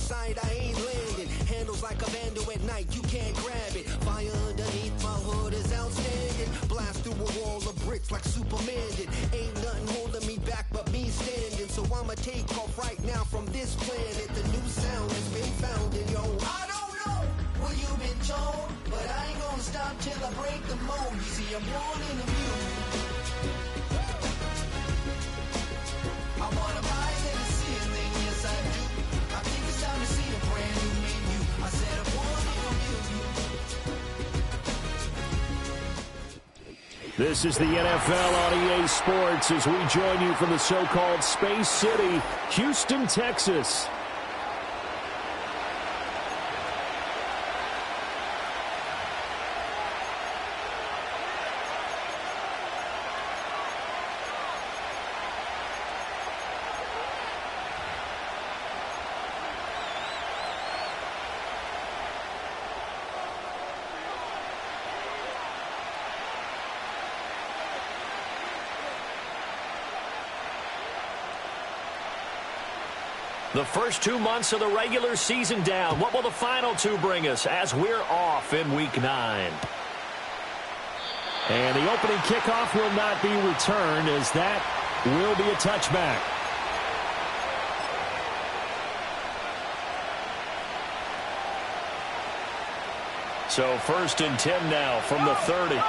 sight, I ain't landing. Handles like a vandal at night, you can't grab it. Fire underneath my hood is outstanding. Blast through a wall of bricks like Superman did. Ain't nothing holding me back but me standing. So I'ma take off right now from this planet. The new sound has been found in yo. I don't know what you've been told, but I ain't gonna stop till I break the mold. You see, I'm born in the mule. I wanna rise in the ceiling, yes I do. I think it's time to see the brand new menu. I said I'm born in the mule. This is the NFL on EA Sports as we join you from the so-called Space City, Houston, Texas. The first 2 months of the regular season down. What will the final two bring us as we're off in Week 9? And the opening kickoff will not be returned as that will be a touchback. So 1st and 10 now from the 30.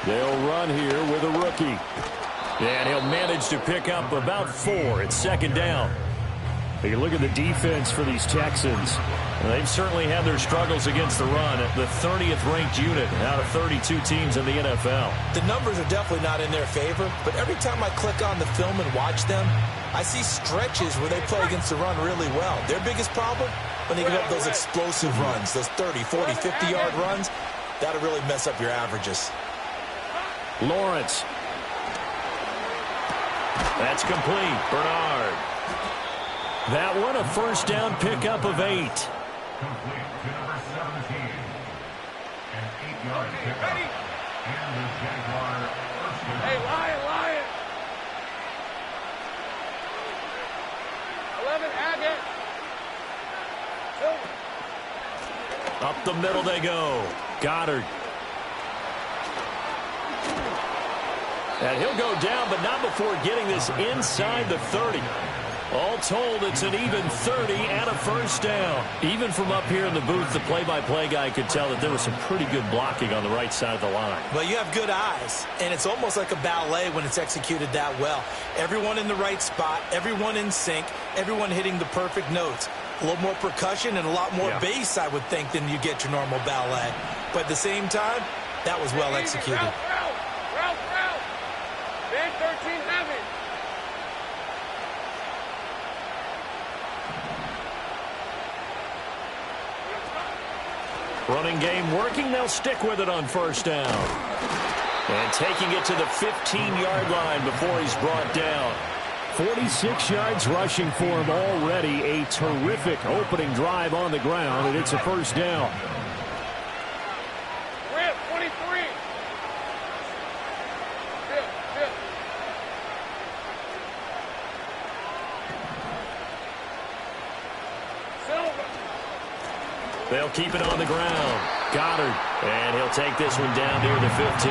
They'll run here with a rookie. And he'll manage to pick up about 4 at 2nd down. You look at the defense for these Texans. They've certainly had their struggles against the run. At the 30th ranked unit out of 32 teams in the NFL. The numbers are definitely not in their favor, but every time I click on the film and watch them, I see stretches where they play against the run really well. Their biggest problem, when they give up those explosive runs, those 30, 40, 50-yard runs, that'll really mess up your averages. Lawrence. That's complete. Bernard. That one a 1st down pickup of 8. Complete to number 17. An 8-yard pickup. And the Jaguar first down. Hey, Lion. 11, Agate. Up the middle they go. Goddard. And he'll go down, but not before getting this inside the 30. All told, it's an even 30 and a 1st down. Even from up here in the booth, the play-by-play guy could tell that there was some pretty good blocking on the right side of the line. Well, you have good eyes, and it's almost like a ballet when it's executed that well. Everyone in the right spot, everyone in sync, everyone hitting the perfect notes. A little more percussion and a lot more bass, I would think, than you get your normal ballet. But at the same time, that was well executed. Ralph. Man 13 heavy. Running game working. They'll stick with it on 1st down. And taking it to the 15-yard line before he's brought down. 46 yards rushing for him already. A terrific opening drive on the ground, and it's a 1st down. Rip, 23. They'll keep it on the ground. Goddard. And he'll take this one down near the 15.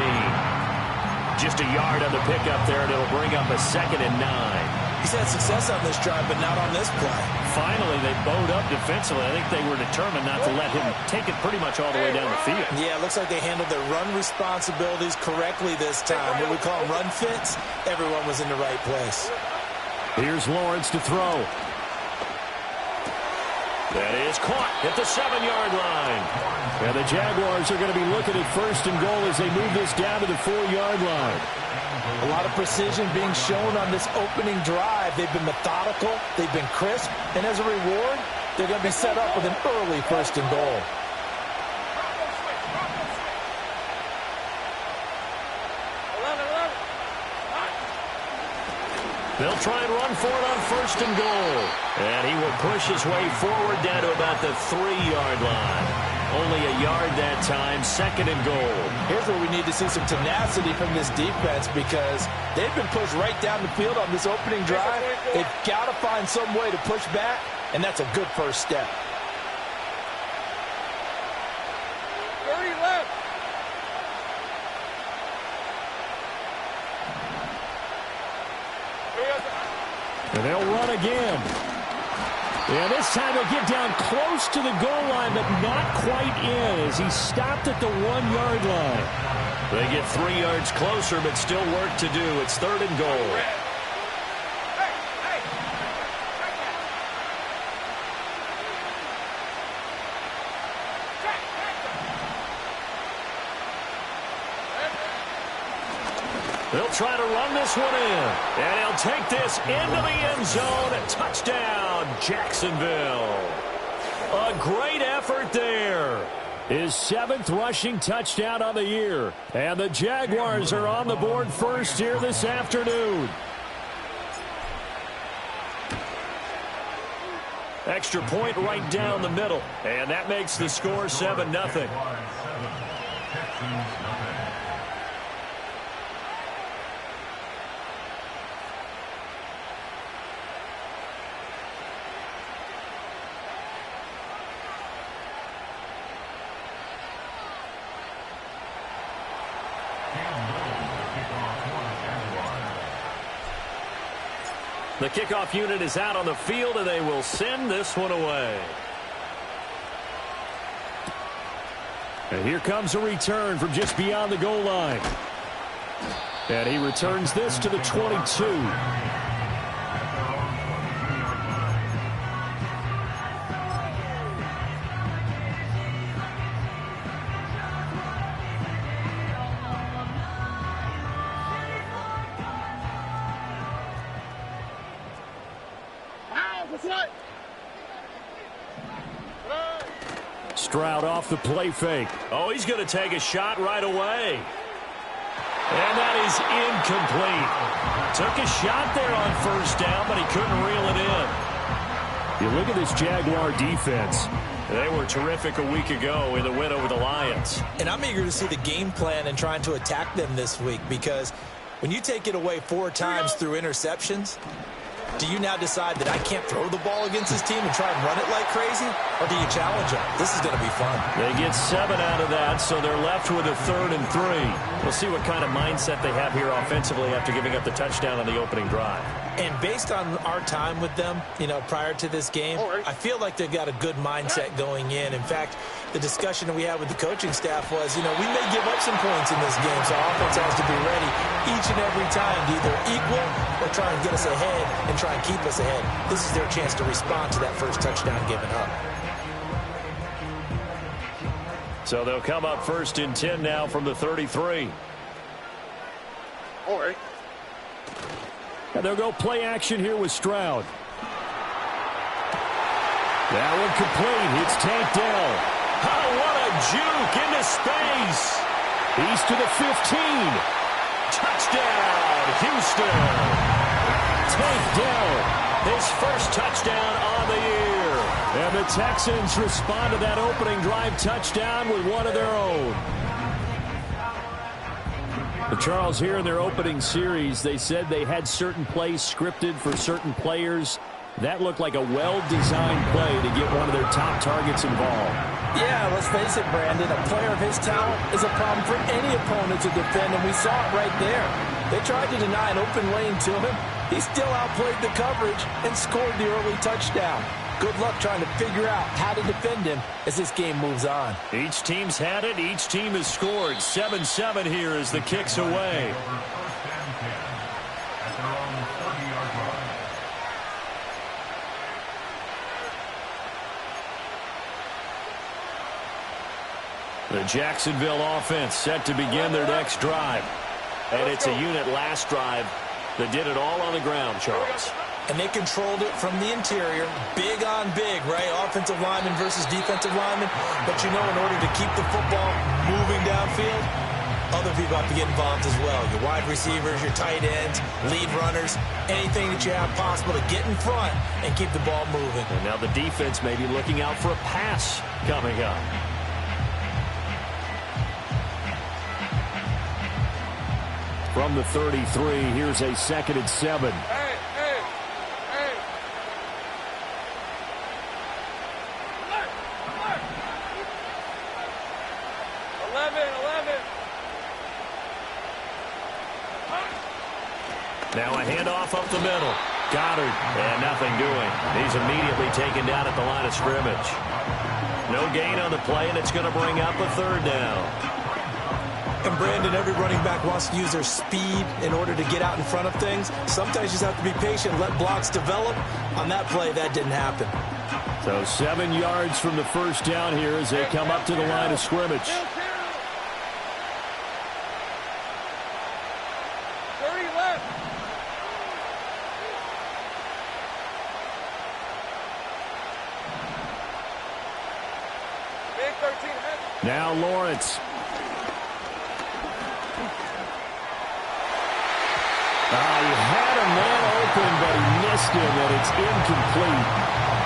Just a yard on the pickup there, and it'll bring up a 2nd and 9. He's had success on this drive, but not on this play. Finally, they bowed up defensively. I think they were determined not to let him take it pretty much all the way down the field. Yeah, it looks like they handled their run responsibilities correctly this time. What we call them run fits, everyone was in the right place. Here's Lawrence to throw. That is caught at the 7-yard line. And the Jaguars are going to be looking at 1st and goal as they move this down to the 4-yard line. A lot of precision being shown on this opening drive. They've been methodical, they've been crisp, and as a reward, they're going to be set up with an early 1st and goal. They'll try and run for it on 1st and goal. And he will push his way forward down to about the 3-yard line. Only a yard that time, 2nd and goal. Here's where we need to see some tenacity from this defense because they've been pushed right down the field on this opening drive. They've got to find some way to push back, and that's a good first step. 30 left. And they'll run again. And this time they'll get down close to the goal line, but not quite in as he stopped at the 1-yard line. They get 3 yards closer, but still work to do. It's 3rd and goal. They'll try to run this one in. And he'll take this into the end zone. Touchdown, Jacksonville. A great effort there. His 7th rushing touchdown on the year. And the Jaguars are on the board first here this afternoon. Extra point right down the middle. And that makes the score 7-0. The kickoff unit is out on the field, and they will send this one away. And here comes a return from just beyond the goal line. And he returns this to the 22. Stroud off the play fake. Oh, he's going to take a shot right away. And that is incomplete. Took a shot there on 1st down, but he couldn't reel it in. You look at this Jaguar defense. They were terrific a week ago in the win over the Lions. And I'm eager to see the game plan and trying to attack them this week because when you take it away 4 times through interceptions, do you now decide that I can't throw the ball against this team and try and run it like crazy? Or do you challenge them? This is going to be fun. They get 7 out of that, so they're left with a 3rd and 3. We'll see what kind of mindset they have here offensively after giving up the touchdown on the opening drive. And based on our time with them, prior to this game, I feel like they've got a good mindset going in. In fact, the discussion that we had with the coaching staff was, we may give up some points in this game, so our offense has to be ready each and every time to either equal or try and get us ahead and try and keep us ahead. This is their chance to respond to that first touchdown given up. So they'll come up 1st and 10 now from the 33. All right. And they'll go play action here with Stroud. That one complete. It's Tank Dell. Oh, what a juke into space. He's to the 15. Touchdown, Houston. Tank Dell, his first touchdown on the year. And the Texans respond to that opening drive touchdown with one of their own. The Charles, here in their opening series, they said they had certain plays scripted for certain players. That looked like a well-designed play to get one of their top targets involved. Yeah, let's face it, Brandon. A player of his talent is a problem for any opponent to defend, and we saw it right there. They tried to deny an open lane to him. He still outplayed the coverage and scored the early touchdown. Good luck trying to figure out how to defend him as this game moves on. Each team's had it. Each team has scored. 7-7 here as the kick's away. The Jacksonville offense set to begin their next drive. And it's a unit last drive that did it all on the ground, Charles. And they controlled it from the interior, big on big, right? Offensive lineman versus defensive lineman. But in order to keep the football moving downfield, other people have to get involved as well. Your wide receivers, your tight ends, lead runners, anything that you have possible to get in front and keep the ball moving. And now the defense may be looking out for a pass coming up. from the 33. Here's a 2nd and 7. Hey, hey, hey. Alert, alert. 11. Now a handoff up the middle. Goddard, and nothing doing. He's immediately taken down at the line of scrimmage. No gain on the play, and it's going to bring up a 3rd down. And Brandon, every running back wants to use their speed in order to get out in front of things. Sometimes you just have to be patient, let blocks develop. On that play, that didn't happen. So 7 yards from the 1st down here as they come up to the line of scrimmage. 30 left. Big 13 heavy. Now Lawrence. He had a man open, but he missed him, and it's incomplete.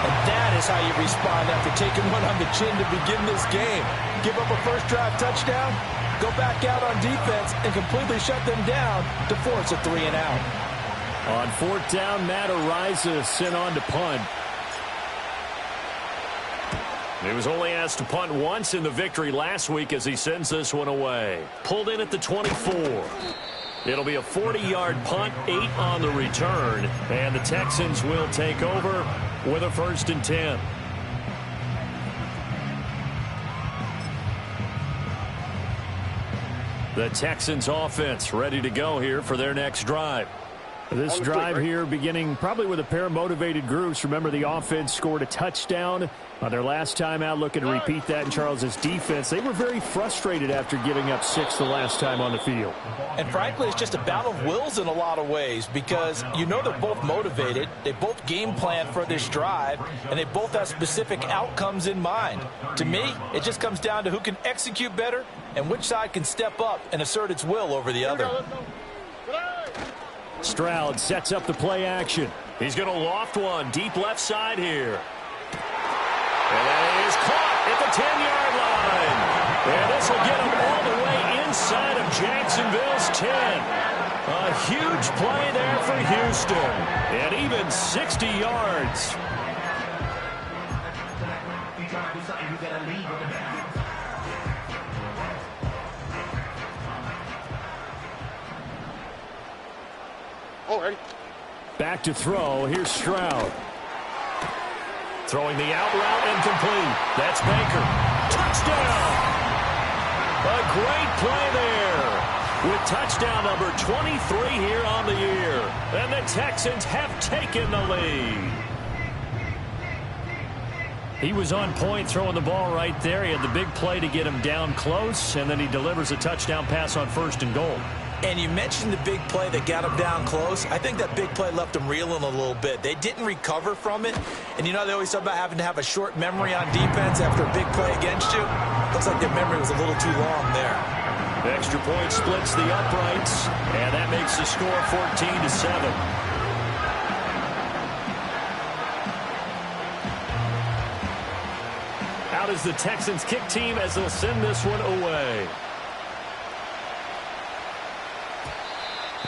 And that is how you respond after taking one on the chin to begin this game. Give up a first drive touchdown, go back out on defense, and completely shut them down to force a 3 and out. On 4th down, Matt Ariza sent on to punt. He was only asked to punt once in the victory last week as he sends this one away. Pulled in at the 24. It'll be a 40-yard punt, 8 on the return, and the Texans will take over with a 1st and 10. The Texans offense ready to go here for their next drive. This drive here beginning probably with a pair of motivated groups. Remember, the offense scored a touchdown on their last time out. Looking to repeat that in Charles's defense. They were very frustrated after giving up 6 the last time on the field. And frankly, it's just a battle of wills in a lot of ways because you know they're both motivated. They both game plan for this drive, and they both have specific outcomes in mind. To me, it just comes down to who can execute better and which side can step up and assert its will over the other. Stroud sets up the play action. He's going to loft one deep left side here. And that is caught at the 10-yard line. And this will get him all the way inside of Jacksonville's 10. A huge play there for Houston. And even 60 yards. Already. Back to throw. Here's Stroud. Throwing the out route incomplete. That's Baker. Touchdown! A great play there. With touchdown number 23 here on the year. And the Texans have taken the lead. He was on point throwing the ball right there. He had the big play to get him down close, and then he delivers a touchdown pass on 1st and goal. And you mentioned the big play that got him down close. I think that big play left him reeling a little bit. They didn't recover from it. And you know they always talk about having to have a short memory on defense after a big play against you. Looks like their memory was a little too long there. The extra point splits the uprights, and that makes the score 14-7. Out is the Texans kick team as they'll send this one away.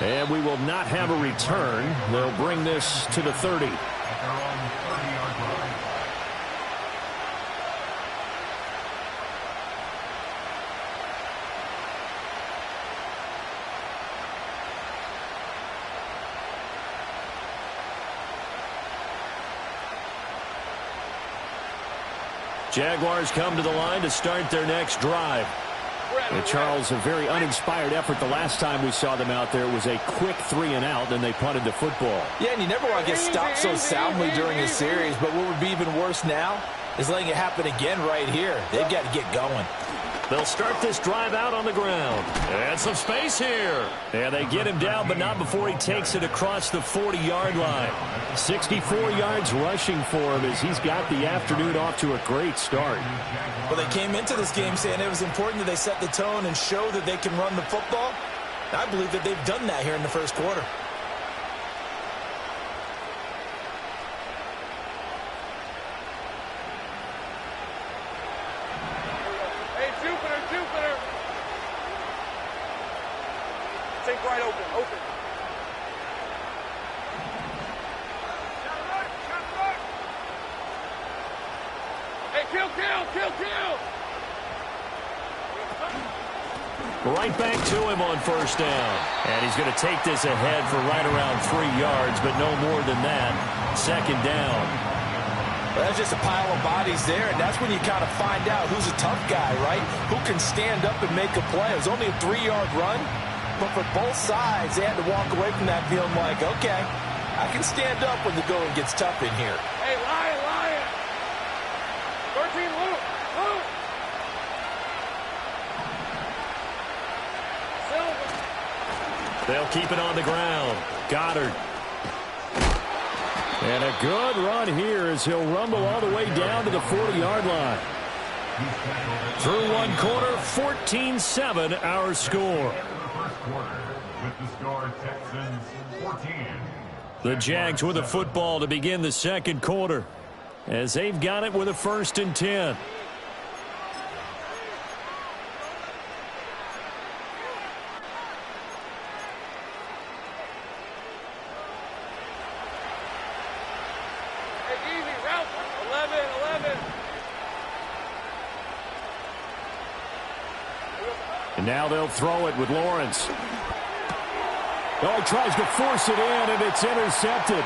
And we will not have a return. They'll bring this to the 30. Jaguars come to the line to start their next drive. And Charles, a very uninspired effort the last time we saw them out there. It was a quick 3 and out, then they punted the football. Yeah, and you never want to get stopped so soundly during a series, but what would be even worse now is letting it happen again right here. They've got to get going. They'll start this drive out on the ground. And some space here. And they get him down, but not before he takes it across the 40-yard line. 64 yards rushing for him as he's got the afternoon off to a great start. Well, they came into this game saying it was important that they set the tone and show that they can run the football. I believe that they've done that here in the first quarter. Sink right open. Open. Hey, kill. Right back to him on first down. And he's going to take this ahead for right around 3 yards, but no more than that. Second down. Well, that's just a pile of bodies there, and that's when you kind of find out who's a tough guy, right? Who can stand up and make a play. It was only a 3-yard run, but for both sides, they had to walk away from that feeling like, okay, I can stand up when the going gets tough in here. Hey, Lion. 13, Luke. They'll keep it on the ground. Goddard. And a good run here as he'll rumble all the way down to the 40-yard line. Through one quarter, 14-7 our score. First quarter with the score Texans 14. The Jags with the football to begin the second quarter as they've got it with a 1st and 10. And now they'll throw it with Lawrence. Oh, he tries to force it in, and it's intercepted.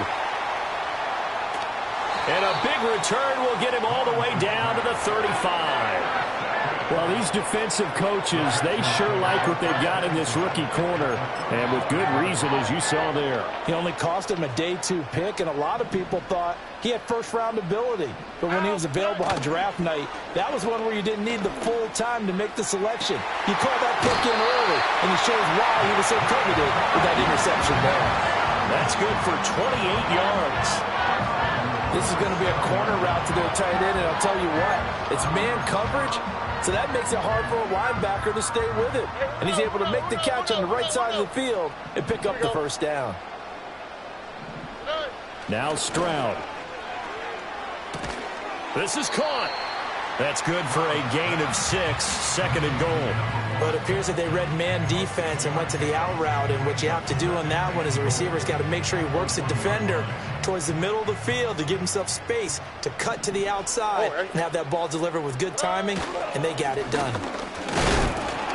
And a big return will get him all the way down to the 35. Well, these defensive coaches, they sure like what they've got in this rookie corner, and with good reason, as you saw there. He only cost him a day 2 pick, and a lot of people thought he had first-round ability. But when he was available on draft night, that was one where you didn't need the full time to make the selection. You called that pick in early, and it shows why he was so coveted with that interception there. That's good for 28 yards. This is going to be a corner route to their tight end, and I'll tell you what, it's man coverage, so that makes it hard for a linebacker to stay with it. And he's able to make the catch on the right side of the field and pick up the first down. Now Stroud. This is caught. That's good for a gain of 6, 2nd and goal. But it appears that they read man defense and went to the out route, and what you have to do on that one is the receiver's got to make sure he works the defender towards the middle of the field to give himself space to cut to the outside and have that ball delivered with good timing, and they got it done.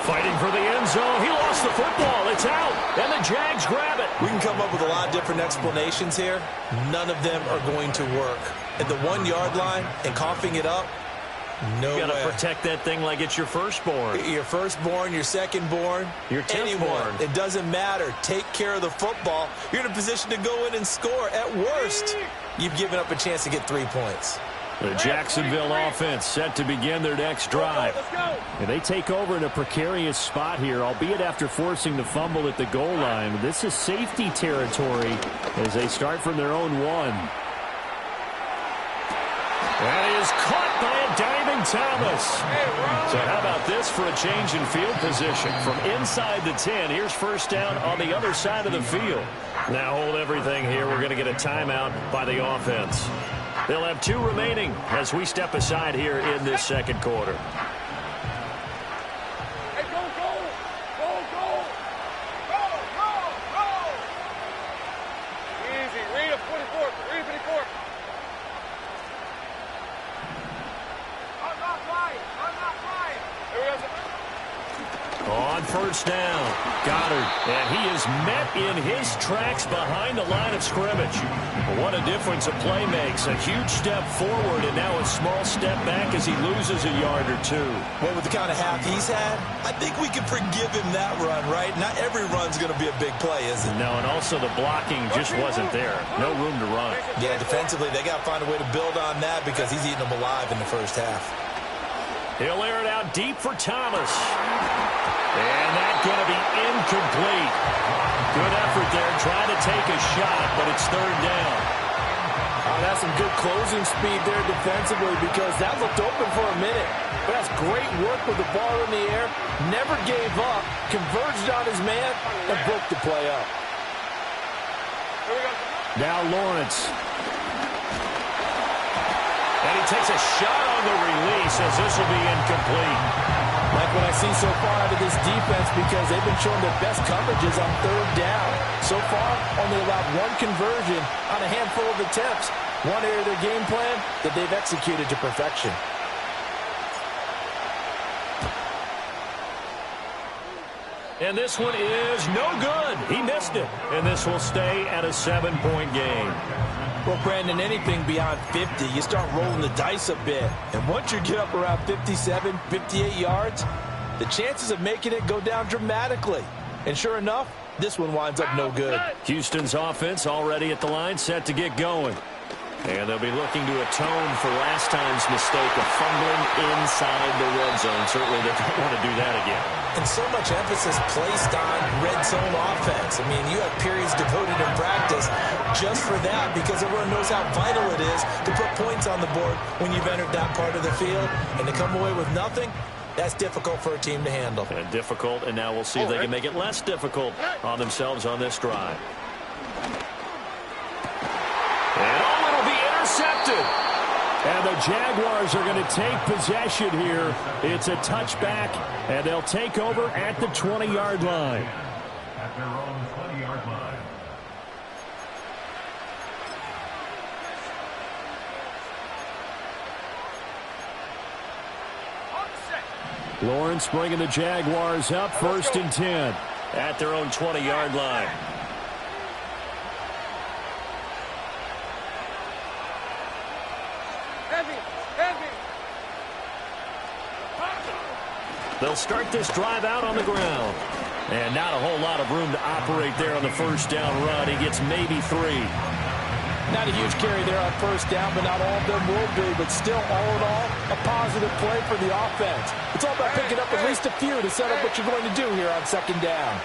Fighting for the end zone. He lost the football. It's out, and the Jags grab it. We can come up with a lot of different explanations here. None of them are going to work. At the 1-yard line and coughing it up, no way. You got to protect that thing like it's your firstborn. Your firstborn, your secondborn, your 10th-born. It doesn't matter. Take care of the football. You're in a position to go in and score. At worst, you've given up a chance to get 3 points. The Jacksonville offense set to begin their next drive. And they take over in a precarious spot here, albeit after forcing the fumble at the goal line. This is safety territory as they start from their own 1. That is caught by a diving Thomas. So how about this for a change in field position? From inside the 10, here's first down on the other side of the field. Now hold everything here. We're going to get a timeout by the offense. They'll have 2 remaining as we step aside here in this second quarter. Hey, go. Easy. Read a 44. Read a 54. I'm not flying. Here we go. On first down, Goddard, and he is met in his tracks behind the line of scrimmage. What a difference a play makes. A huge step forward and now a small step back as he loses a yard or 2. Well, with the kind of half he's had, I think we can forgive him that run, right? Not every run's going to be a big play, is it? No, and also the blocking just wasn't there. No room to run. Yeah, defensively, they got to find a way to build on that because he's eating them alive in the first half. He'll air it out deep for Thomas. And that's going to be incomplete. Good effort there trying to take a shot, but it's 3rd down. Oh, that's some good closing speed there defensively because that looked open for a minute. But that's great work with the ball in the air. Never gave up, converged on his man, and broke the play up. Now Lawrence. And he takes a shot on the release as this will be incomplete. Like what I see so far out of this defense because they've been showing their best coverages on third down. So far, only allowed one conversion on a handful of attempts. One area of their game plan that they've executed to perfection. And this one is no good. He missed it. And this will stay at a 7-point game. Well, Brandon, anything beyond 50, you start rolling the dice a bit. And once you get up around 57, 58 yards, the chances of making it go down dramatically. And sure enough, this one winds up no good. Houston's offense already at the line, set to get going. And they'll be looking to atone for last time's mistake of fumbling inside the red zone. Certainly they don't want to do that again. And so much emphasis placed on red zone offense. I mean, you have periods devoted in practice just for that because everyone knows how vital it is to put points on the board when you've entered that part of the field. And to come away with nothing, that's difficult for a team to handle. And difficult, and now we'll see if they can make it less difficult on themselves on this drive. And it'll be intercepted. And the Jaguars are going to take possession here. It's a touchback, and they'll take over at the 20-yard line. At their own 20-yard line. Lawrence bringing the Jaguars up, 1st and 10 at their own 20-yard line. They'll start this drive out on the ground. And not a whole lot of room to operate there on the first down run. He gets maybe 3. Not a huge carry there on first down, but not all of them will be. But still, all in all, a positive play for the offense. It's all about picking up at least a few to set up what you're going to do here on second down.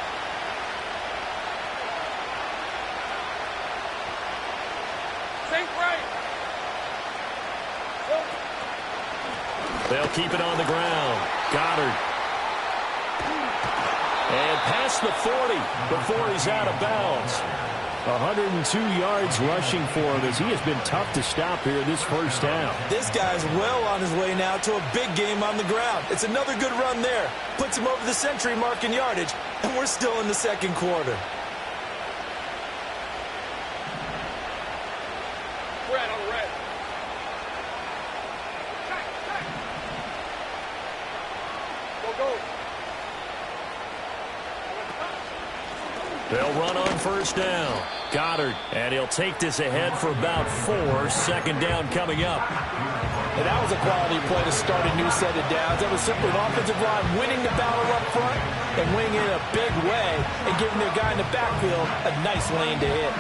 They'll keep it on the ground. Goddard. And past the 40 before he's out of bounds. 102 yards rushing for him as he has been tough to stop here this first down. This guy's well on his way now to a big game on the ground. It's another good run there. Puts him over the century mark in yardage, and we're still in the second quarter. Red on red. Go. They'll run on first down. Goddard, and he'll take this ahead for about 4. Second down coming up. And that was a quality play to start a new set of downs. That was simply an offensive line winning the battle up front and winning in a big way and giving their guy in the backfield a nice lane to hit.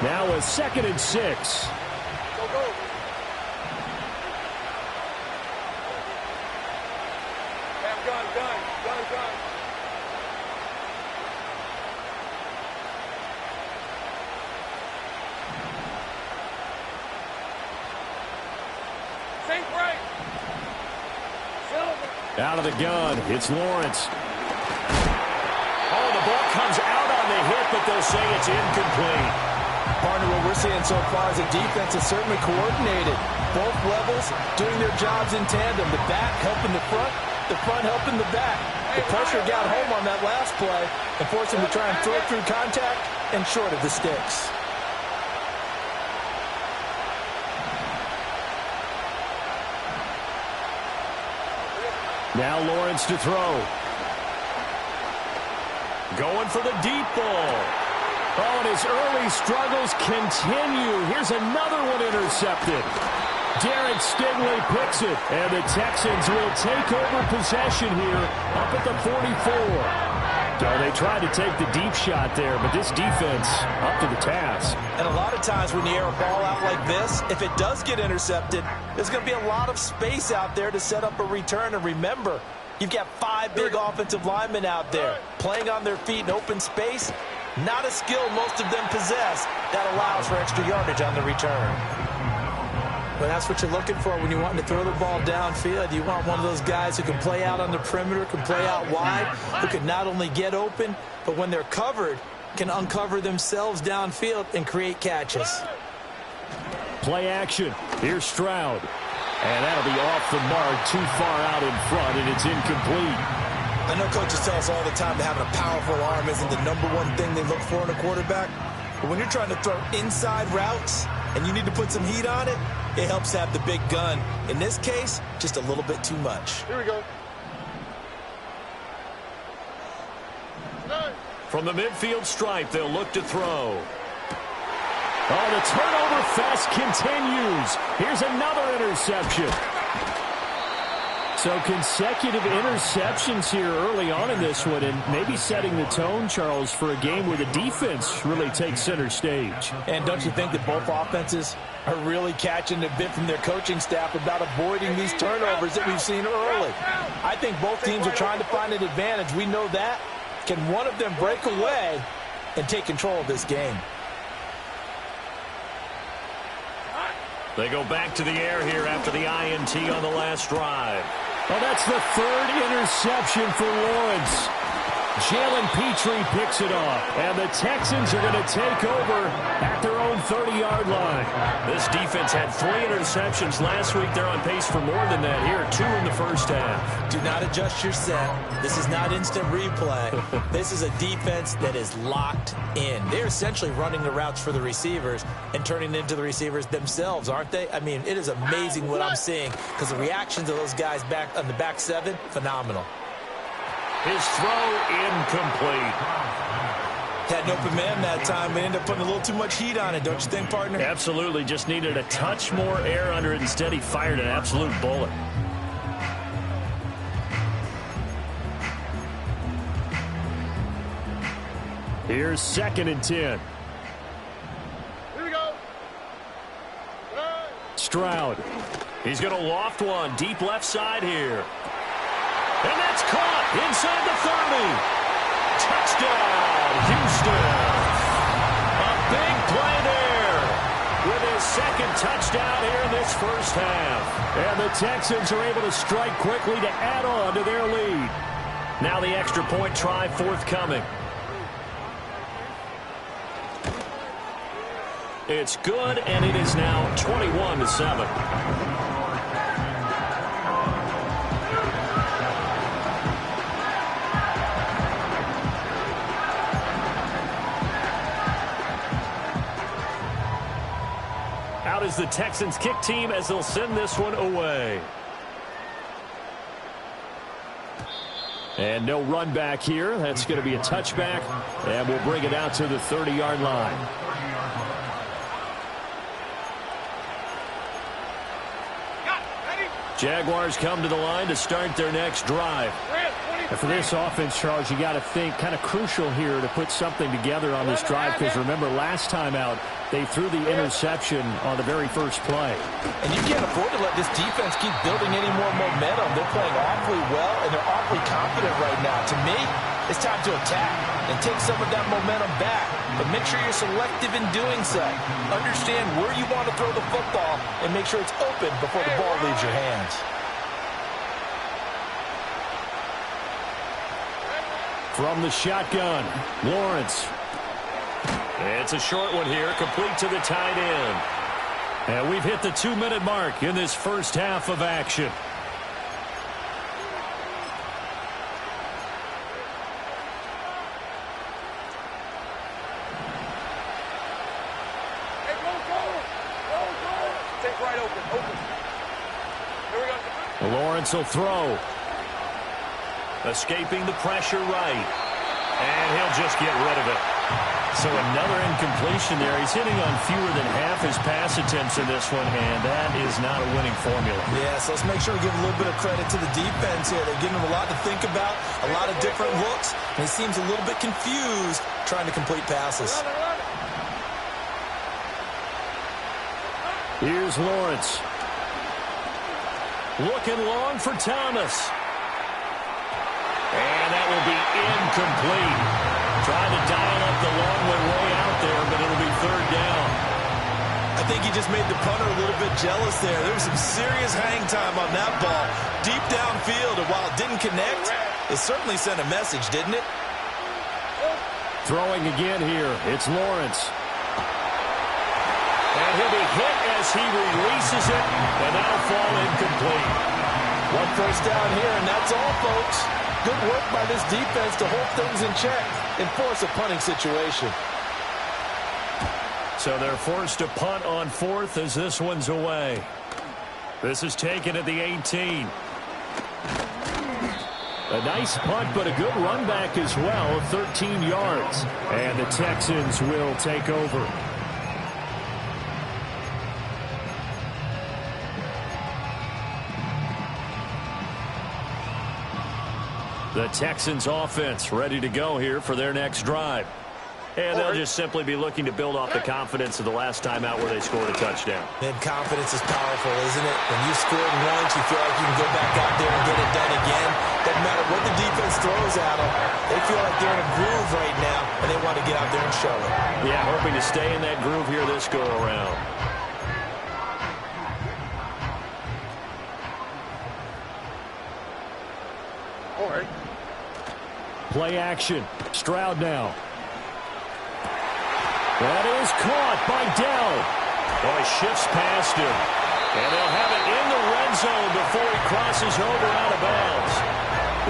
Now a 2nd and 6. Go. Gun. Safe right. Out of the gun, it's Lawrence. Oh, the ball comes out on the hit, but they'll say it's incomplete. Partner, what we're seeing so far is a defense is certainly coordinated. Both levels doing their jobs in tandem. The back helping the front helping the back. The pressure got home on that last play and forced him to try and throw through contact and short of the sticks. Now Lawrence to throw. Going for the deep ball. Oh, and his early struggles continue. Here's another one intercepted. Derek Stingley picks it, and the Texans will take over possession here up at the 44. So they tried to take the deep shot there, but this defense up to the task. And a lot of times when you air a ball out like this, if it does get intercepted, there's going to be a lot of space out there to set up a return. And remember, you've got 5 big offensive linemen out there playing on their feet in open space. Not a skill most of them possess that allows for extra yardage on the return. But that's what you're looking for when you want to throw the ball downfield. You want one of those guys who can play out on the perimeter, can play out wide, who can not only get open, but when they're covered, can uncover themselves downfield and create catches. Play action. Here's Stroud. And that'll be off the mark, too far out in front, and it's incomplete. I know coaches tell us all the time that having a powerful arm isn't the #1 thing they look for in a quarterback. But when you're trying to throw inside routes and you need to put some heat on it, it helps have the big gun. In this case, just a little bit too much. Here we go. From the midfield stripe, they'll look to throw. Oh, the turnover fest continues. Here's another interception. So consecutive interceptions here early on in this one, and maybe setting the tone, Charles, for a game where the defense really takes center stage. And don't you think that both offenses are really catching a bit from their coaching staff about avoiding these turnovers that we've seen early? I think both teams are trying to find an advantage. We know that. Can one of them break away and take control of this game? They go back to the air here after the INT on the last drive. Oh, that's the third interception for Lawrence. Jalen Petrie picks it off, and the Texans are going to take over at their own 30-yard line. This defense had 3 interceptions last week. They're on pace for more than that here, 2 in the first half. Do not adjust your set. This is not instant replay. This is a defense that is locked in. They're essentially running the routes for the receivers and turning into the receivers themselves, aren't they? I mean, it is amazing what I'm seeing because the reactions of those guys back on the back 7, phenomenal. His throw incomplete. Had an open man that time, but ended up putting a little too much heat on it, don't you think, partner? Absolutely. Just needed a touch more air under it. Instead, he fired an absolute bullet. Here's 2nd and 10. Here we go. Stroud. He's going to loft one deep left side here. And that's caught inside the 30. Touchdown, Houston. A big play there with his 2nd touchdown here in this first half. And the Texans are able to strike quickly to add on to their lead. Now the extra point try forthcoming. It's good, and it is now 21-7. Out is the Texans kick team as they'll send this one away. And no run back here. That's going to be a touchback, and we'll bring it out to the 30-yard line. Jaguars come to the line to start their next drive. And for this offense, Charles, you got to think kind of crucial here to put something together on this drive, because remember last time out they threw the interception on the very first play. And you can't afford to let this defense keep building any more momentum. They're playing awfully well, and they're awfully confident right now. To me, it's time to attack and take some of that momentum back. But make sure you're selective in doing so. Understand where you want to throw the football and make sure it's open before the ball leaves your hands. From the shotgun, Lawrence. It's a short one here, complete to the tight end. And we've hit the 2-minute mark in this first half of action. Take right open. Here we go. Lawrence will throw. Escaping the pressure right. And he'll just get rid of it. So another incompletion there. He's hitting on fewer than half his pass attempts in this one, and that is not a winning formula. Yeah, so let's make sure we give a little bit of credit to the defense here. They're giving him a lot to think about, a lot of different looks, and he seems a little bit confused trying to complete passes. Here's Lawrence. Looking long for Thomas. And that will be incomplete. Trying to dial up the long way out there, but it'll be 3rd down. I think he just made the punter a little bit jealous there. There was some serious hang time on that ball. Deep downfield, and while it didn't connect, it certainly sent a message, didn't it? Throwing again here. It's Lawrence. And he'll be hit as he releases it, and that'll fall incomplete. One first down here, and that's all, folks. Good work by this defense to hold things in check and force a punting situation. So they're forced to punt on fourth as this one's away. This is taken at the 18. A nice punt, but a good run back as well, 13 yards. And the Texans will take over. The Texans offense ready to go here for their next drive. And they'll just simply be looking to build off the confidence of the last time out where they scored a touchdown. And confidence is powerful, isn't it? When you scored once, you feel like you can go back out there and get it done again. Doesn't matter what the defense throws at them. They feel like they're in a groove right now, and they want to get out there and show it. Yeah, hoping to stay in that groove here this go-around. Play action. Stroud now. That is caught by Dell. Boy, shifts past him. And they'll have it in the red zone before he crosses over out of bounds.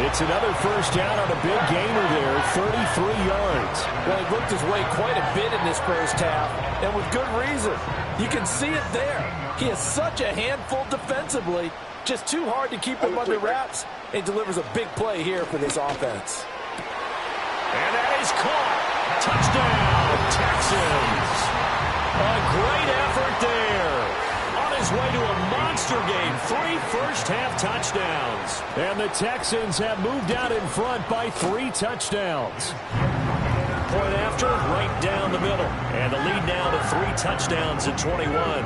It's another first down on a big gainer there, 33 yards. Well, he worked his way quite a bit in this first half, and with good reason. You can see it there. He is such a handful defensively, just too hard to keep him under wraps, and delivers a big play here for this offense. And that is caught. Touchdown, Texans. A great effort there. On his way to a monster game, 3 first-half touchdowns. And the Texans have moved out in front by 3 touchdowns. Point after, right down the middle. And the lead now to 3 touchdowns at 21.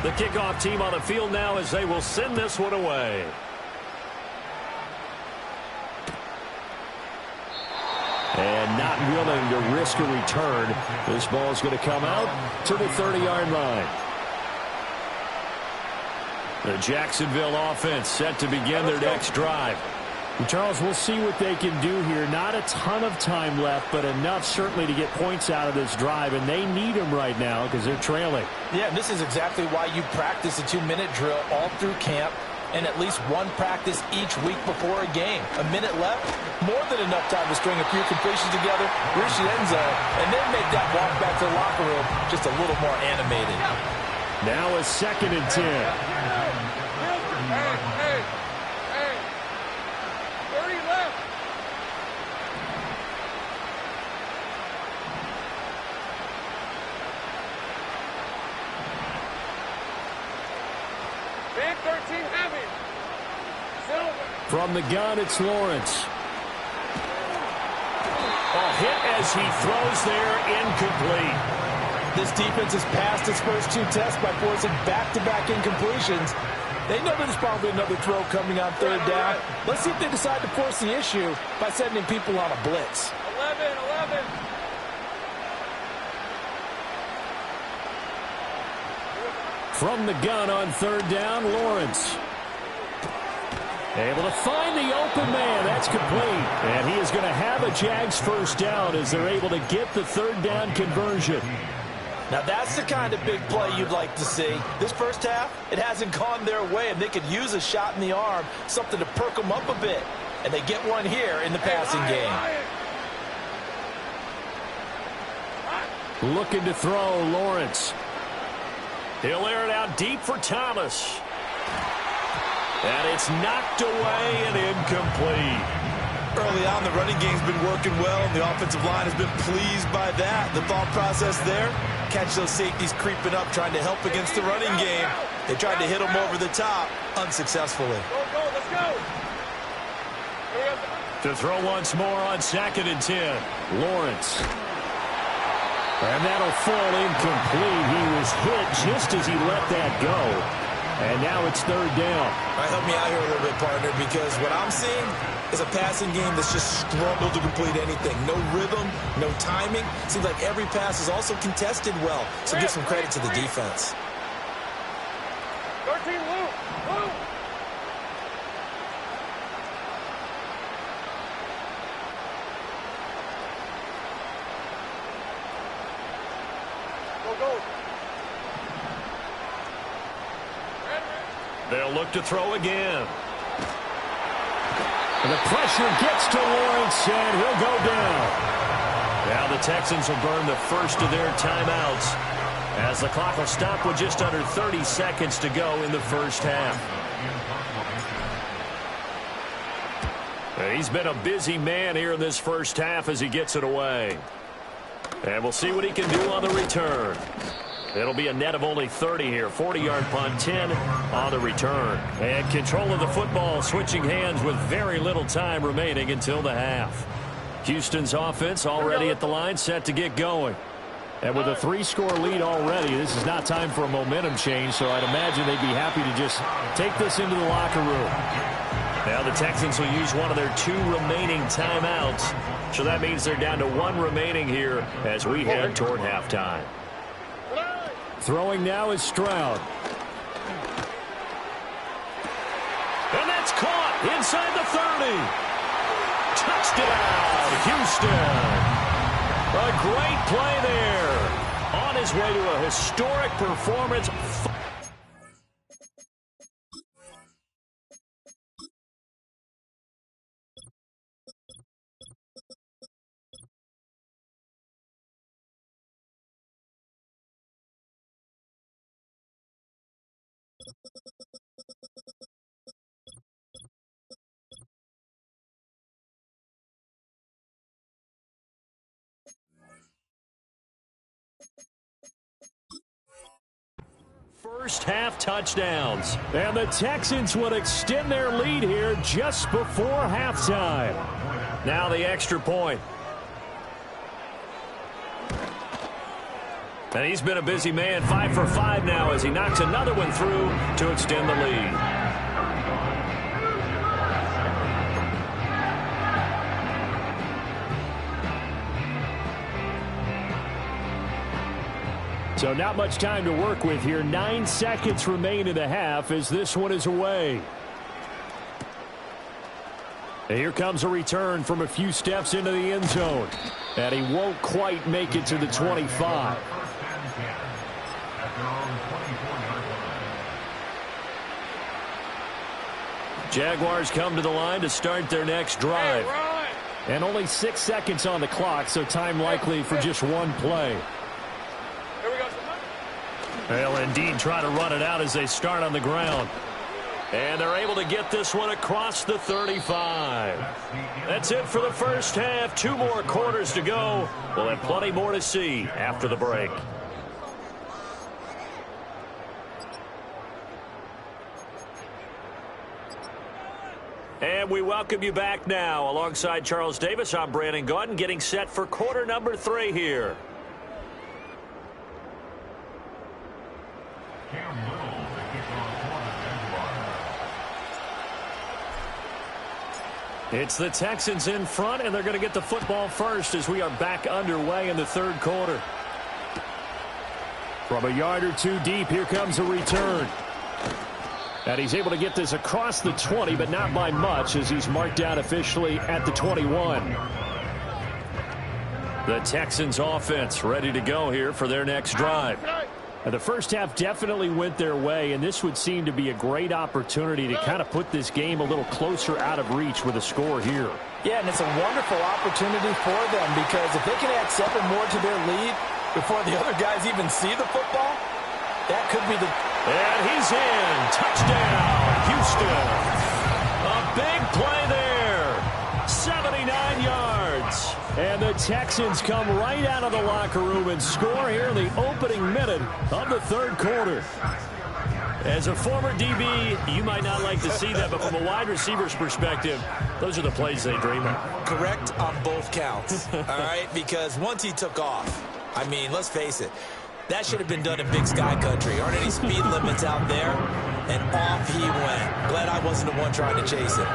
The kickoff team on the field now as they will send this one away. And not willing to risk a return. This ball is going to come out to the 30-yard line. The Jacksonville offense set to begin their next drive. And Charles, we'll see what they can do here. Not a ton of time left, but enough certainly to get points out of this drive, and they need them right now because they're trailing. Yeah, and this is exactly why you practice a 2-minute drill all through camp and at least one practice each week before a game. A minute left, more than enough time to string a few completions together, reach the end zone, and then make that walk back to the locker room just a little more animated. Now a 2nd and 10. Hey. 30 left. Big 13 heavy. Silver. From the gun, it's Lawrence. A hit as he throws there, incomplete. This defense has passed its first 2 tests by forcing back-to-back incompletions. They know there's probably another throw coming on 3rd down. Let's see if they decide to force the issue by sending people on a blitz. 11. From the gun on 3rd down, Lawrence. Able to find the open man. That's complete. And he is going to have a Jags first down as they're able to get the 3rd down conversion. Now that's the kind of big play you'd like to see. This first half, it hasn't gone their way, and they could use a shot in the arm, something to perk them up a bit. And they get one here in the passing game. Looking to throw, Lawrence. He'll air it out deep for Thomas. And it's knocked away and incomplete. Early on, the running game's been working well, and the offensive line has been pleased by that. The thought process there, catch those safeties creeping up, trying to help against the running game. They tried to hit them over the top, unsuccessfully. Go, let's go. To throw once more on 2nd and 10. Lawrence. And that'll fall incomplete. He was hit just as he let that go. And now it's 3rd down. All right, help me out here a little bit, partner, because what I'm seeing is a passing game that's just struggled to complete anything. No rhythm, no timing. Seems like every pass is also contested well. So give some credit to the defense. 13 loop. They'll look to throw again. And the pressure gets to Lawrence, and he'll go down. Now the Texans will burn the first of their timeouts as the clock will stop with just under 30 seconds to go in the first half. And he's been a busy man here in this first half as he gets it away. And we'll see what he can do on the return. It'll be a net of only 30 here. 40-yard punt, 10 on the return. And control of the football switching hands with very little time remaining until the half. Houston's offense already at the line, set to get going. And with a 3-score lead already, this is not time for a momentum change, so I'd imagine they'd be happy to just take this into the locker room. Now the Texans will use one of their 2 remaining timeouts, so that means they're down to 1 remaining here as we head toward halftime. Throwing now is Stroud. And that's caught inside the 30. Touchdown, Houston. A great play there. On his way to a historic performance. First half touchdowns. And the Texans would extend their lead here just before halftime. Now the extra point. And he's been a busy man, 5 for 5 now as he knocks another one through to extend the lead. So not much time to work with here. 9 seconds remain in the half as this one is away. And here comes a return from a few steps into the end zone. And he won't quite make it to the 25. Jaguars come to the line to start their next drive. And only 6 seconds on the clock, so time likely for just one play. They'll indeed try to run it out as they start on the ground. And they're able to get this one across the 35. That's it for the first half. 2 more quarters to go. We'll have plenty more to see after the break. And we welcome you back now. Alongside Charles Davis, I'm Brandon Gaudin, getting set for quarter number 3 here. It's the Texans in front, and they're going to get the football first as we are back underway in the third quarter. From a yard or 2 deep, here comes a return. And he's able to get this across the 20, but not by much as he's marked down officially at the 21. The Texans offense ready to go here for their next drive. And the first half definitely went their way, and this would seem to be a great opportunity to kind of put this game a little closer out of reach with a score here. Yeah, and it's a wonderful opportunity for them because if they can add 7 more to their lead before the other guys even see the football, that could be the... And he's in. Touchdown, Houston. A big play there. 79 yards. And the Texans come right out of the locker room and score here in the opening minute of the third quarter. As a former DB, you might not like to see that, but from a wide receiver's perspective, those are the plays they dream of. Correct on both counts, all right? Because once he took off, I mean, let's face it, that should have been done in Big Sky Country. Aren't any speed limits out there? And off he went. Glad I wasn't the one trying to chase him.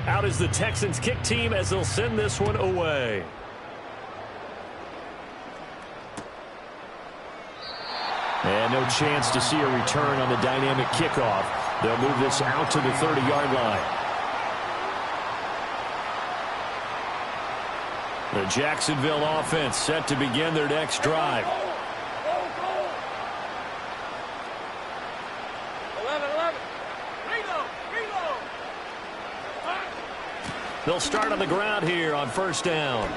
Out is the Texans kick team as they'll send this one away. And no chance to see a return on the dynamic kickoff. They'll move this out to the 30-yard line. The Jacksonville offense set to begin their next drive. 11. Reload. They'll start on the ground here on first down.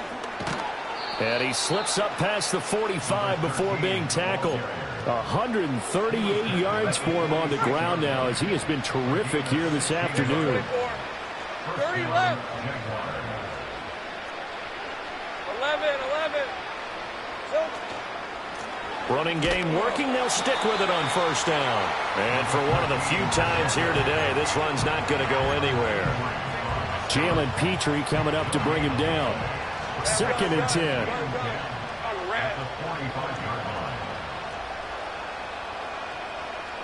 And he slips up past the 45 before being tackled. 138 yards for him on the ground now, as he has been terrific here this afternoon. 30 left. 11. Running game working. They'll stick with it on first down. And for one of the few times here today, this run's not going to go anywhere. Jalen Petrie coming up to bring him down. 2nd and 10.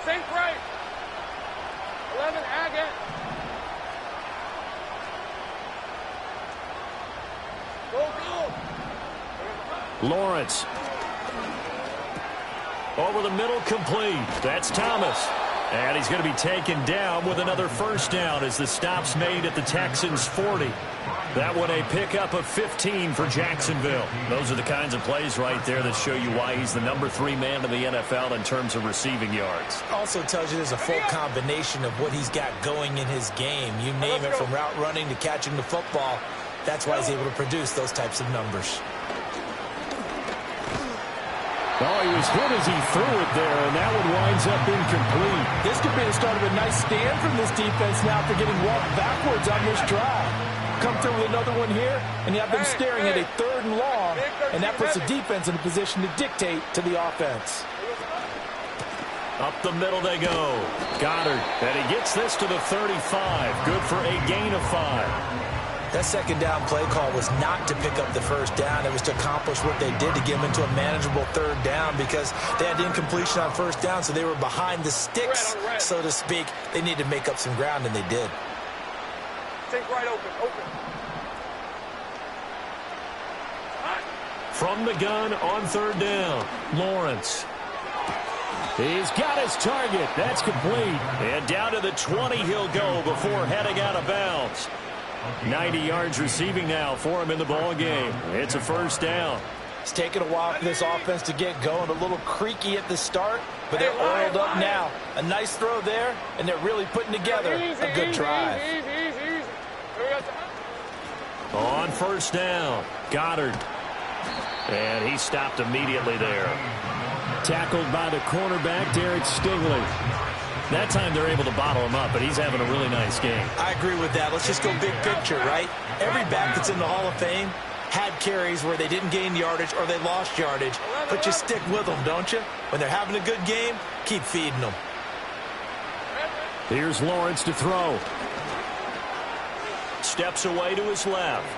Same price. 11 Agate. Go. Lawrence. Over the middle, complete. That's Thomas. And he's going to be taken down with another first down as the stop's made at the Texans' 40. That one a pickup of 15 for Jacksonville. Those are the kinds of plays right there that show you why he's the number 3 man in the NFL in terms of receiving yards. Also tells you there's a full combination of what he's got going in his game. You name it, from route running to catching the football. That's why he's able to produce those types of numbers. Oh, he was hit as he threw it there, and that one winds up incomplete. This could be the start of a nice stand from this defense now after getting walked backwards on this drive. Come through with another one here, and you have them staring at a 3rd and long, and that puts the defense in a position to dictate to the offense. Up the middle they go. Goddard, and he gets this to the 35. Good for a gain of 5. That second down play call was not to pick up the first down. It was to accomplish what they did to get them into a manageable 3rd down, because they had incompletion on first down, so they were behind the sticks, so to speak. They needed to make up some ground, and they did. Take right open. From the gun on 3rd down, Lawrence. He's got his target. That's complete. And down to the 20 he'll go before heading out of bounds. 90 yards receiving now for him in the ball game. It's a first down. It's taken a while for this offense to get going. A little creaky at the start, but they're oiled up now. A nice throw there, and they're really putting together a good drive. Easy. On first down, Goddard. And he stopped immediately there. Tackled by the cornerback, Derek Stingley. That time they're able to bottle him up, but he's having a really nice game. I agree with that. Let's just go big picture, right? Every back that's in the Hall of Fame had carries where they didn't gain yardage or they lost yardage, but you stick with them, don't you? When they're having a good game, keep feeding them. Here's Lawrence to throw. Steps away to his left.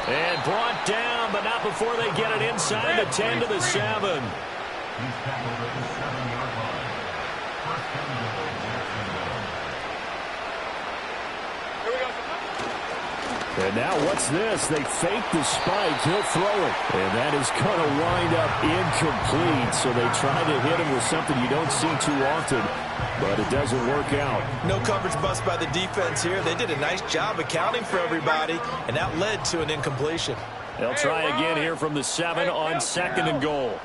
And brought down, but not before they get it inside the 10 to the 7. He's tackled at the 7-yard line. First and goal, Jacksonville. And now what's this? They fake the spike. He'll throw it. And that is going to wind up incomplete. So they try to hit him with something you don't see too often, but it doesn't work out. No coverage bust by the defense here. They did a nice job accounting for everybody, and that led to an incompletion. They'll try again here from the 7 on 2nd and goal.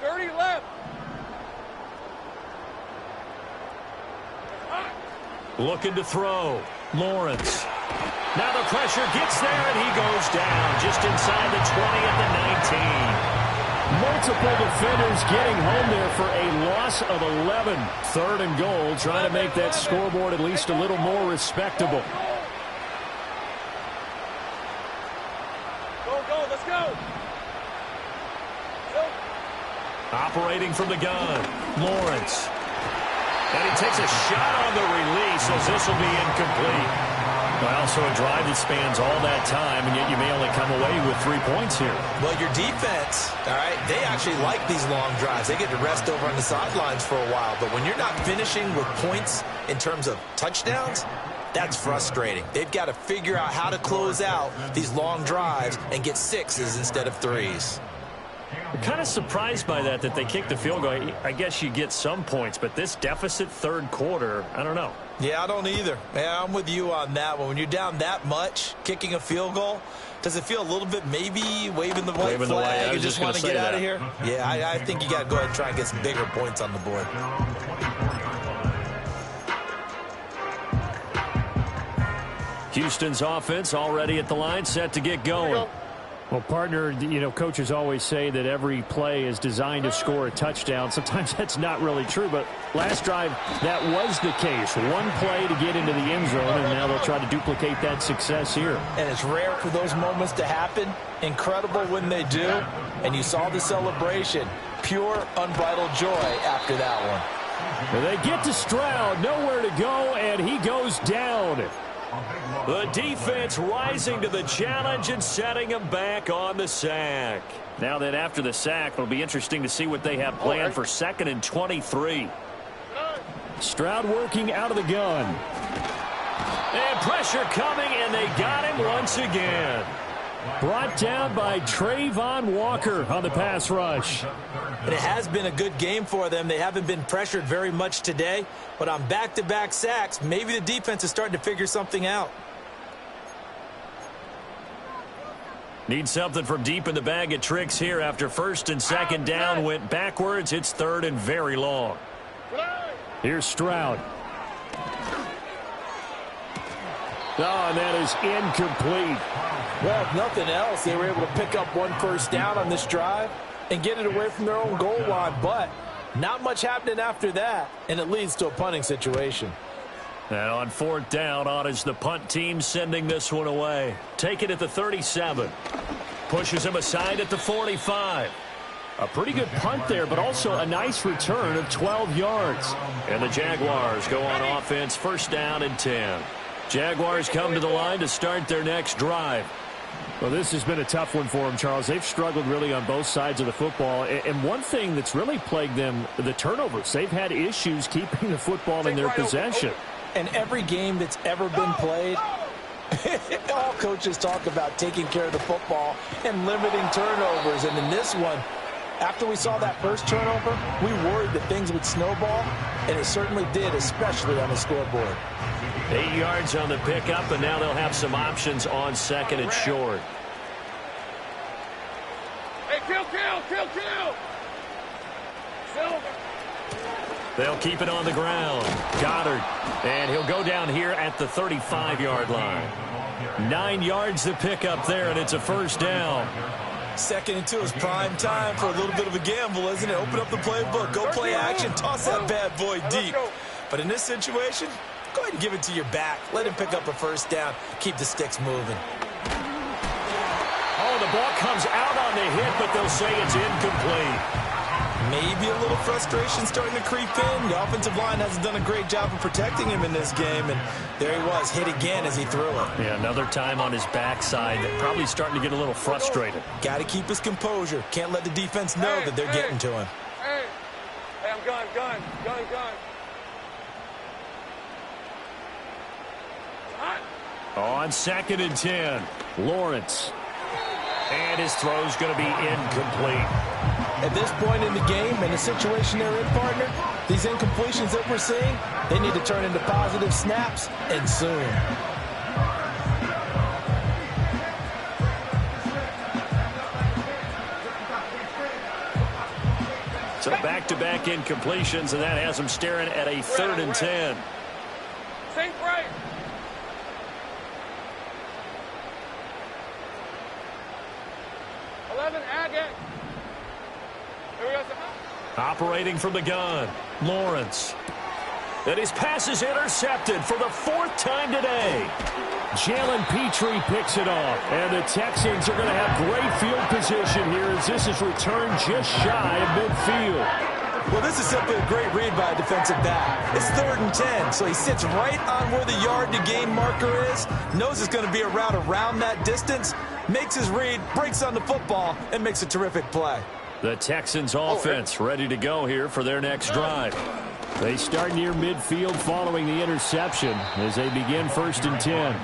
30 left. Looking to throw. Lawrence. Now the pressure gets there, and he goes down just inside the 20 at the 19. Multiple defenders getting home there for a loss of 11. 3rd and goal, trying to make that scoreboard at least a little more respectable. Go, let's go. Operating from the gun, Lawrence. And he takes a shot on the release as this will be incomplete. Well, so a drive that spans all that time, and yet you may only come away with 3 points here. Well, your defense, all right, they actually like these long drives. They get to rest over on the sidelines for a while. But when you're not finishing with points in terms of touchdowns, That's frustrating. They've got to figure out how to close out these long drives and get 6s instead of 3s. I'm kind of surprised by that they kicked the field goal. I guess you get some points, but this deficit third quarter, I don't know. Yeah, I don't either. Yeah, I'm with you on that one. When you're down that much, kicking a field goal, does it feel a little bit maybe waving the white flag and just want to get out of here? Yeah, I think you got to go ahead and try and get some bigger points on the board. Houston's offense already at the line, set to get going. Well, partner, you know, coaches always say that every play is designed to score a touchdown. Sometimes that's not really true, but last drive, that was the case. One play to get into the end zone, and now they'll try to duplicate that success here. And it's rare for those moments to happen. Incredible when they do. And you saw the celebration. Pure, unbridled joy after that one. And they get to Stroud, nowhere to go, and he goes down. The defense rising to the challenge and setting him back on the sack. Now that after the sack, it'll be interesting to see what they have planned for 2nd and 23. Stroud working out of the gun. And pressure coming, and they got him once again. Brought down by Trayvon Walker on the pass rush. And it has been a good game for them. They haven't been pressured very much today, but on back-to-back sacks, maybe the defense is starting to figure something out. Need something from deep in the bag of tricks here after 1st and 2nd down went backwards. It's 3rd and very long. Here's Stroud. Oh, and that is incomplete. Well, if nothing else, they were able to pick up 1 first down on this drive and get it away from their own goal line, but not much happening after that, and it leads to a punting situation. Now on 4th down, on is the punt team sending this one away. Take it at the 37. Pushes him aside at the 45. A pretty good punt there, but also a nice return of 12 yards. And the Jaguars go on offense, 1st down and 10. Jaguars come to the line to start their next drive. Well, this has been a tough one for them, Charles. They've struggled really on both sides of the football. And one thing that's really plagued them, the turnovers. They've had issues keeping the football in their possession. And every game that's ever been played, all coaches talk about taking care of the football and limiting turnovers. And in this one, after we saw that first turnover, we worried that things would snowball, and it certainly did, especially on the scoreboard. 8 yards on the pickup, and now they'll have some options on 2nd and short. Hey, kill! Silver. They'll keep it on the ground. Goddard, and he'll go down here at the 35-yard line. 9 yards to pick up there, and it's a 1st down. 2nd and 2 is prime time for a little bit of a gamble, isn't it? Open up the playbook, go play action, toss that bad boy deep. But in this situation, go ahead and give it to your back. Let him pick up a 1st down. Keep the sticks moving. Oh, the ball comes out on the hit, but they'll say it's incomplete. Maybe a little frustration starting to creep in. The offensive line hasn't done a great job of protecting him in this game, and there he was, hit again as he threw it. Yeah, another time on his backside. Probably starting to get a little frustrated. Got to keep his composure. Can't let the defense know that they're getting to him. Hey, I'm gun. On 2nd and 10, Lawrence. And his throw's going to be incomplete. At this point in the game and the situation they're in, partner, these incompletions that we're seeing, they need to turn into positive snaps, and soon. So back-to-back incompletions, and that has them staring at a 3rd and 10. Safe right. Operating from the gun, Lawrence. And his pass is intercepted for the 4th time today. Jalen Petrie picks it off. And the Texans are going to have great field position here as this is returned just shy of midfield. Well, this is simply a great read by a defensive back. It's 3rd and 10, so he sits right on where the yard-to-gain marker is, knows it's going to be a route around that distance, makes his read, breaks on the football, and makes a terrific play. The Texans offense ready to go here for their next drive. They start near midfield following the interception as they begin 1st and 10.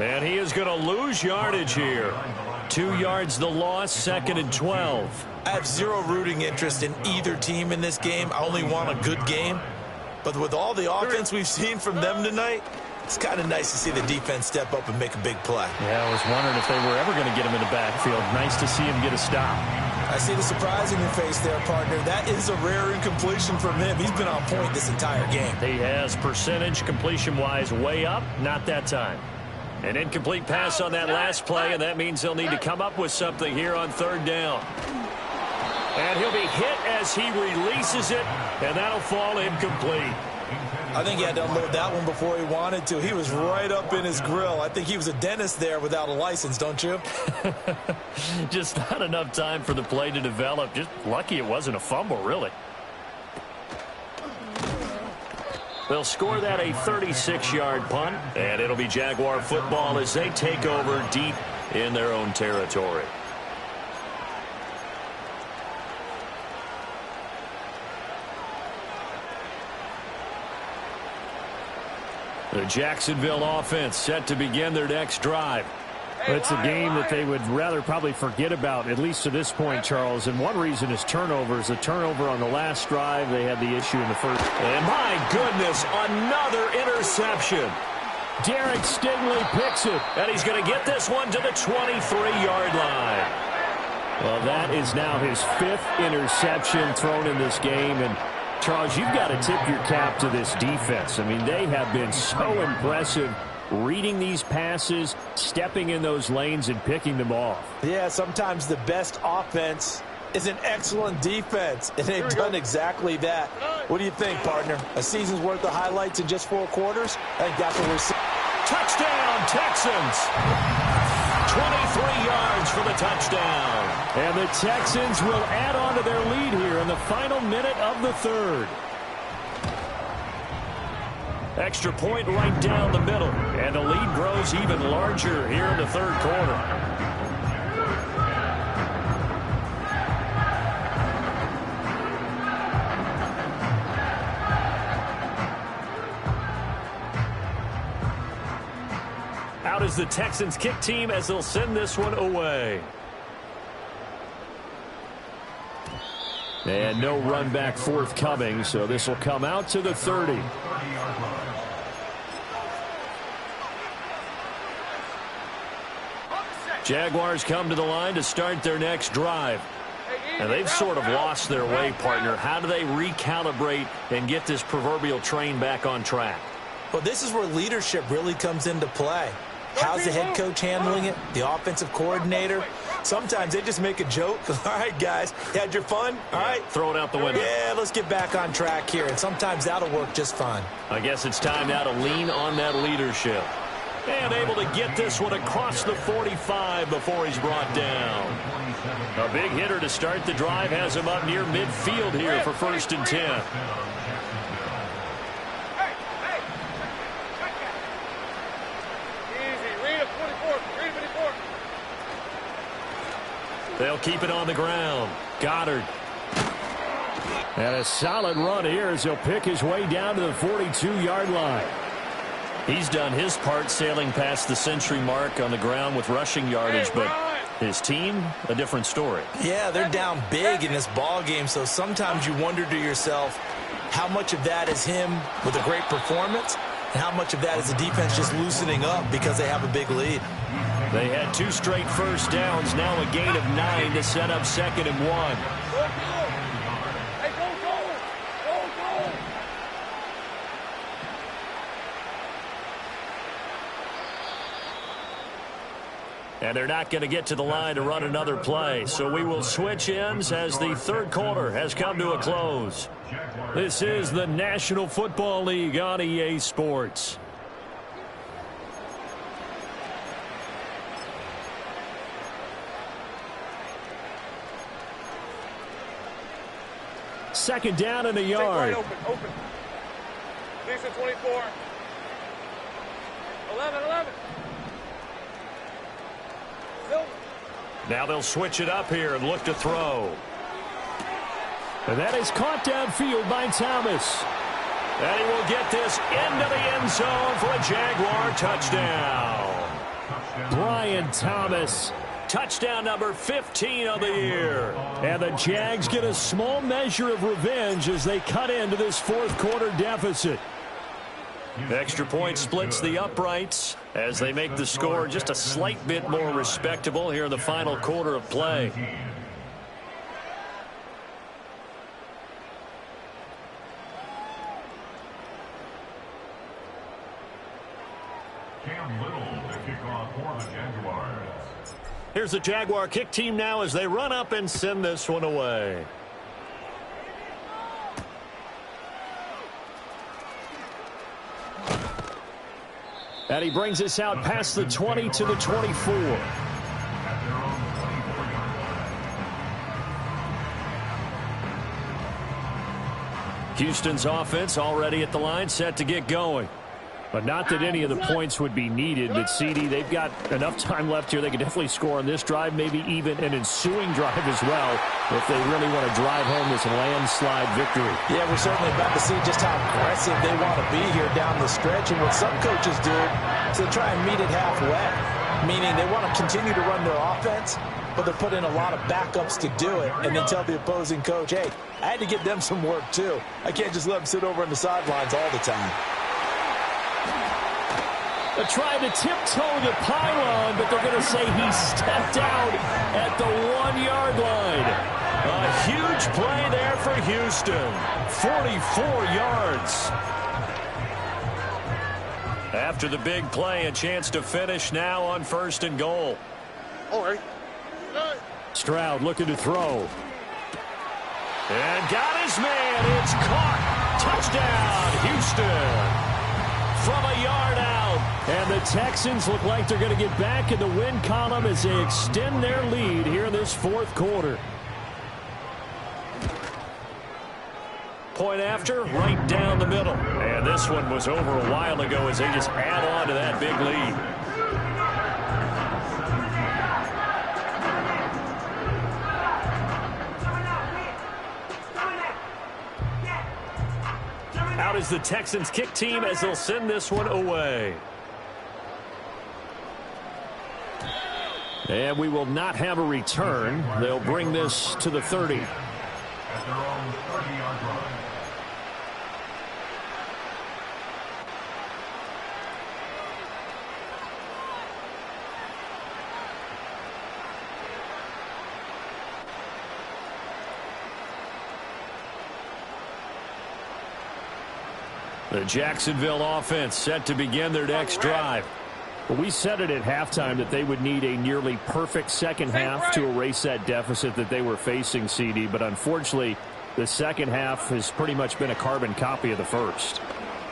And he is going to lose yardage here. 2 yards the loss, 2nd and 12. I have zero rooting interest in either team in this game. I only want a good game. But with all the offense we've seen from them tonight, it's kind of nice to see the defense step up and make a big play. Yeah, I was wondering if they were ever going to get him in the backfield. Nice to see him get a stop. I see the surprise in your face there, partner. That is a rare incompletion from him. He's been on point this entire game. He has percentage completion-wise way up. Not that time. An incomplete pass on that last play, and that means they'll need to come up with something here on 3rd down. And he'll be hit as he releases it, and that'll fall incomplete. I think he had to unload that one before he wanted to. He was right up in his grill. I think he was a dentist there without a license, don't you? Just not enough time for the play to develop. Just lucky it wasn't a fumble, really. They'll score that a 36-yard punt, and it'll be Jaguar football as they take over deep in their own territory. The Jacksonville offense set to begin their next drive. It's a game that they would rather probably forget about, at least to this point, Charles. And one reason is turnovers. A turnover on the last drive. They had the issue in the first. And my goodness, another interception. Derek Stingley picks it. And he's going to get this one to the 23-yard line. Well, that is now his 5th interception thrown in this game. And Charles, you've got to tip your cap to this defense. I mean, they have been so impressive reading these passes, stepping in those lanes, and picking them off. Yeah, sometimes the best offense is an excellent defense, and they've done exactly that. What do you think, partner? A season's worth of highlights in just 4 quarters? I think that's what we're seeing. Touchdown, Texans! 23 yards for the touchdown. And the Texans will add on to their lead here in the final minute of the 3rd. Extra point right down the middle. And the lead grows even larger here in the 3rd quarter. Out is the Texans kick team as they'll send this one away. And no run back forthcoming, so this will come out to the 30. Jaguars come to the line to start their next drive. And they've sort of lost their way, partner. How do they recalibrate and get this proverbial train back on track? Well, this is where leadership really comes into play. How's the head coach handling it? The offensive coordinator? Sometimes they just make a joke. All right, guys, you had your fun? All right. Throw it out the window. Yeah, let's get back on track here. And sometimes that'll work just fine. I guess it's time now to lean on that leadership. And able to get this one across the 45 before he's brought down. A big hitter to start the drive has him up near midfield here for 1st and 10. They'll keep it on the ground. Goddard. And a solid run here as he'll pick his way down to the 42-yard line. He's done his part sailing past the century mark on the ground with rushing yardage, but his team, a different story. Yeah, they're down big in this ball game, so sometimes you wonder to yourself how much of that is him with a great performance and how much of that is the defense just loosening up because they have a big lead. They had 2 straight first downs, now a gain of 9 to set up 2nd and 1. And they're not going to get to the line to run another play. So we will switch ends as the 3rd quarter has come to a close. This is the National Football League on EA Sports. Second down and a yard. Open. Decent 24. 11. Now they'll switch it up here and look to throw. And that is caught downfield by Thomas. And he will get this into the end zone for a Jaguar touchdown. Brian Thomas, touchdown number 15 of the year. And the Jags get a small measure of revenge as they cut into this fourth quarter deficit. Extra point splits the uprights as they make the score just a slight bit more respectable here in the final quarter of play. Here's the Jaguar kick team now as they run up and send this one away. And he brings us out past the 20 to the 24. Houston's offense already at the line, set to get going. But not that any of the points would be needed. But, CD, they've got enough time left here. They could definitely score on this drive, maybe even an ensuing drive as well, if they really want to drive home this landslide victory. Yeah, we're certainly about to see just how aggressive they want to be here down the stretch. And what some coaches do is they try and meet it halfway, meaning they want to continue to run their offense, but they put in a lot of backups to do it, and then tell the opposing coach, hey, I had to get them some work too. I can't just let them sit over on the sidelines all the time. They're trying to tiptoe the pylon, but they're going to say he stepped out at the 1-yard line. A huge play there for Houston. 44 yards. After the big play, a chance to finish now on 1st and goal. All right. Stroud looking to throw. And got his man. It's caught. Touchdown, Houston. From a yard out. And the Texans look like they're going to get back in the win column as they extend their lead here in this fourth quarter. Point after, right down the middle. And this one was over a while ago as they just add on to that big lead. Out is the Texans kick team as they'll send this one away. And we will not have a return. They'll bring this to the 30. At their own 30-yard line. The Jacksonville offense set to begin their next drive. But we said it at halftime that they would need a nearly perfect second half to erase that deficit that they were facing, CD. But unfortunately, the second half has pretty much been a carbon copy of the first.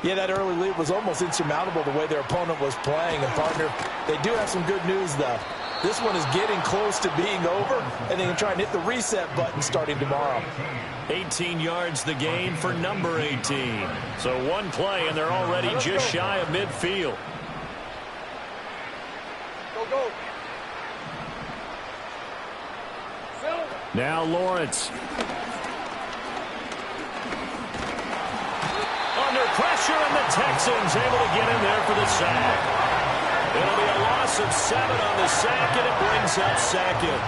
Yeah, that early lead was almost insurmountable the way their opponent was playing. And, partner, they do have some good news, though. This one is getting close to being over, and they can try and hit the reset button starting tomorrow. 18 yards the gain for number 18. So one play, and they're already just shy of midfield. Go. Now Lawrence. Under pressure, and the Texans able to get in there for the sack. It'll be a loss of 7 on the sack, and it brings up second.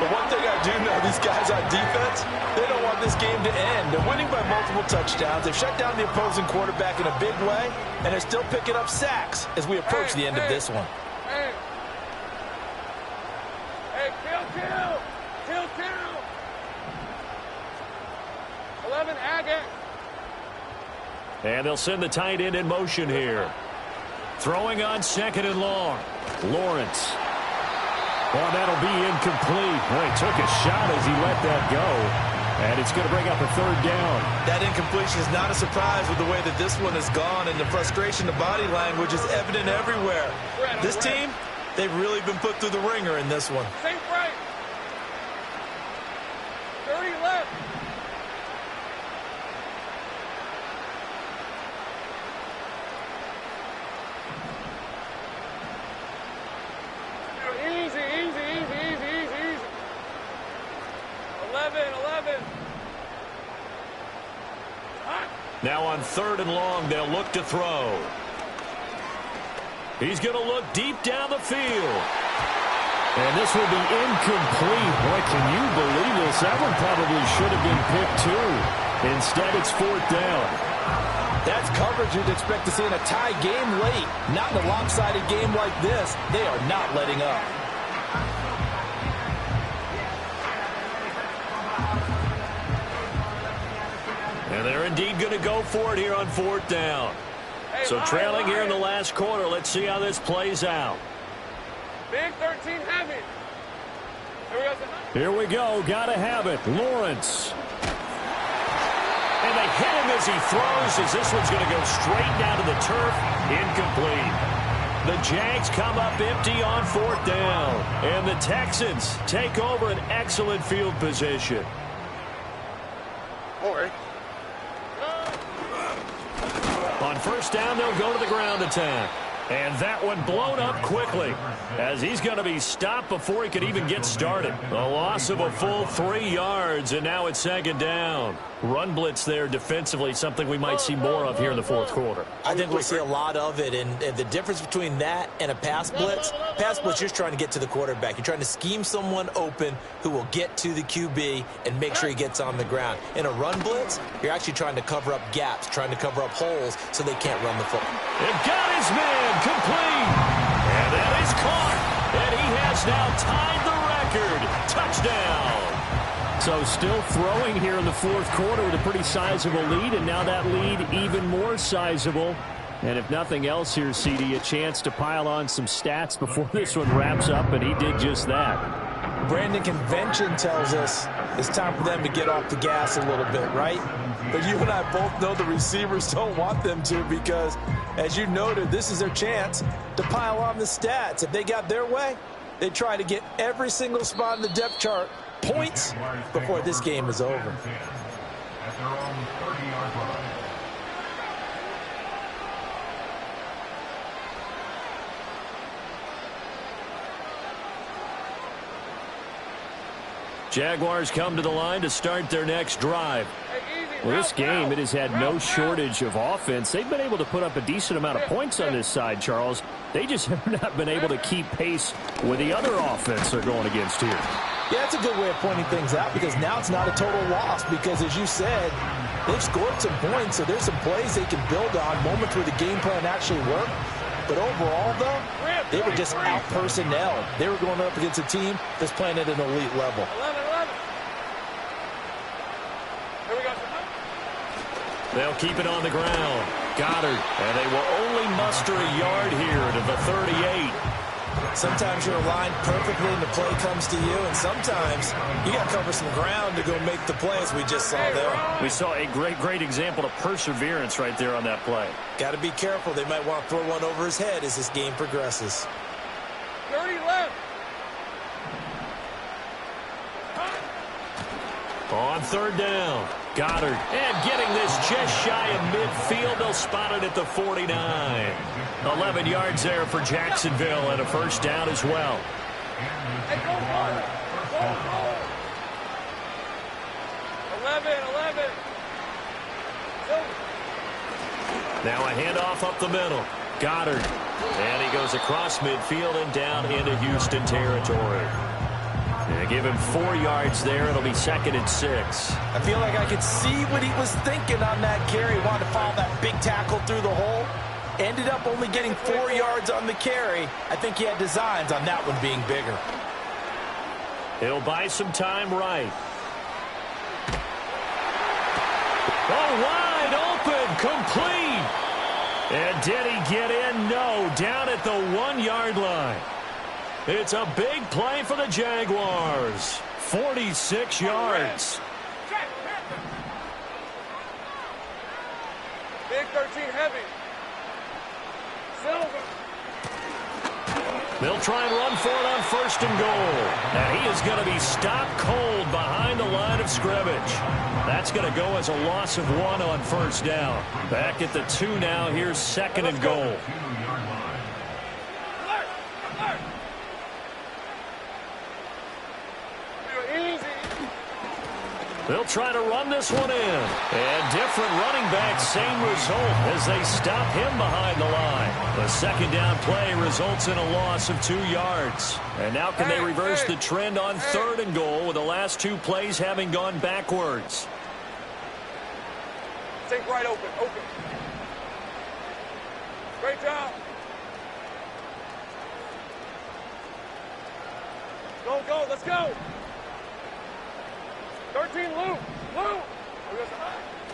But one thing I do know, these guys on defense, they don't want this game to end. They're winning by multiple touchdowns. They've shut down the opposing quarterback in a big way, and they're still picking up sacks as we approach the end of this one. Hey, kill. 11, Agate. And they'll send the tight end in motion here. Throwing on 2nd and long. Lawrence. Well, that'll be incomplete. Well, he took a shot as he let that go. And it's going to bring up a 3rd down. That incompletion is not a surprise with the way that this one has gone, and the frustration, the body language is evident everywhere. This team, they've really been put through the ringer in this one. Safe right. 30 left. Easy. 11. Now on 3rd and long, they'll look to throw. He's going to look deep down the field. And this will be incomplete. Boy, can you believe this? That one probably should have been picked too. Instead, it's 4th down. That's coverage you'd expect to see in a tie game late. Not in a lopsided game like this. They are not letting up. And they're indeed going to go for it here on 4th down. So trailing here in the last quarter. Let's see how this plays out. Big 13 heavy. Here we go. Got to have it. Lawrence. And they hit him as he throws, as this one's going to go straight down to the turf. Incomplete. The Jags come up empty on 4th down. And the Texans take over an excellent field position. On 1st down, they'll go to the ground attack. And that one blown up quickly as he's going to be stopped before he could even get started. A loss of a full 3 yards, and now it's 2nd down. Run blitz there defensively, something we might see more of here in the 4th quarter. I think we'll see a lot of it, and the difference between that and a pass blitz, you're just trying to get to the quarterback. You're trying to scheme someone open who will get to the QB and make sure he gets on the ground. In a run blitz, you're actually trying to cover up gaps, trying to cover up holes so they can't run the football. It got his man complete, and that is caught, and he has now tied the record. Touchdown. So still throwing here in the 4th quarter with a pretty sizable lead, and now that lead even more sizable. And if nothing else here, CD, a chance to pile on some stats before this one wraps up, and he did just that. Brandon, convention tells us it's time for them to get off the gas a little bit, right? But you and I both know the receivers don't want them to because, as you noted, this is their chance to pile on the stats. If they got their way, they try to get every single spot in the depth chart points before this game is over. At their own 30-yard line. Jaguars come to the line to start their next drive. Well, this game, it has had no shortage of offense. They've been able to put up a decent amount of points on this side, Charles. They just have not been able to keep pace with the other offense they're going against here. Yeah, that's a good way of pointing things out because now it's not a total loss because, as you said, they've scored some points, so there's some plays they can build on, moments where the game plan actually worked. But overall, though, they were just out-personnel. They were going up against a team that's playing at an elite level. 11. Here we go. They'll keep it on the ground. Goddard, and they will only muster a yard here to the 38. Sometimes you're aligned perfectly and the play comes to you, and sometimes you got to cover some ground to go make the play, as we just saw there. We saw a great example of perseverance right there on that play. Got to be careful. They might want to throw one over his head as this game progresses. 30 left. On 3rd down, Goddard, and getting this just shy of midfield. They'll spot it at the 49. 11 yards there for Jacksonville, and a 1st down as well. Hey, go. 11. Now a handoff up the middle. Goddard, and he goes across midfield and down into Houston territory. And give him 4 yards there. It'll be 2nd and 6. I feel like I could see what he was thinking on that carry. He wanted to follow that big tackle through the hole. Ended up only getting 4 yards on the carry. I think he had designs on that one being bigger. He'll buy some time right. Oh, wide open, complete. And did he get in? No, down at the 1-yard line. It's a big play for the Jaguars. 46 yards. Big 13 heavy. Silver. They'll try and run for it on 1st and goal. And he is going to be stopped cold behind the line of scrimmage. That's going to go as a loss of 1 on 1st down. Back at the 2 now. Here's 2nd and goal. They'll try to run this one in. And different running back, same result as they stop him behind the line. The second down play results in a loss of 2 yards. And now can they reverse the trend on 3rd and goal with the last 2 plays having gone backwards? Take right open. Great job. Go, let's go. 13, Lou.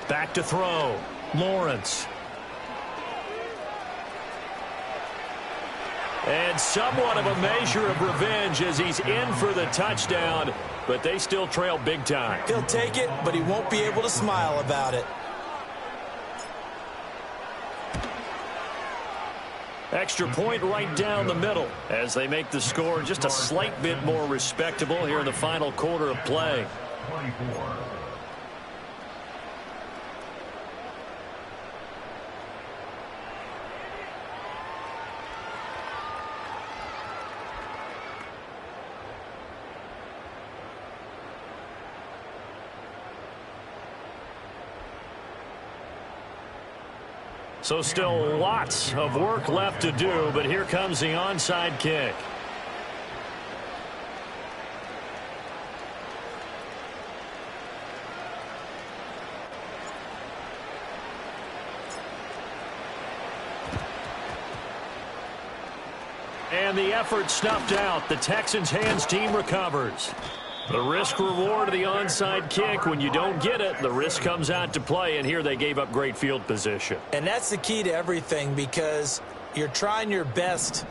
Back to throw. Lawrence. And somewhat of a measure of revenge as he's in for the touchdown, but they still trail big time. He'll take it, but he won't be able to smile about it. Extra point right down the middle as they make the score just a slight bit more respectable here in the final quarter of play. 24. So still lots of work left to do, but here comes the onside kick. And the effort snuffed out. The Texans' hands team recovers. The risk reward of the onside kick. When you don't get it, the risk comes out to play, and here they gave up great field position. And that's the key to everything, because you're trying your best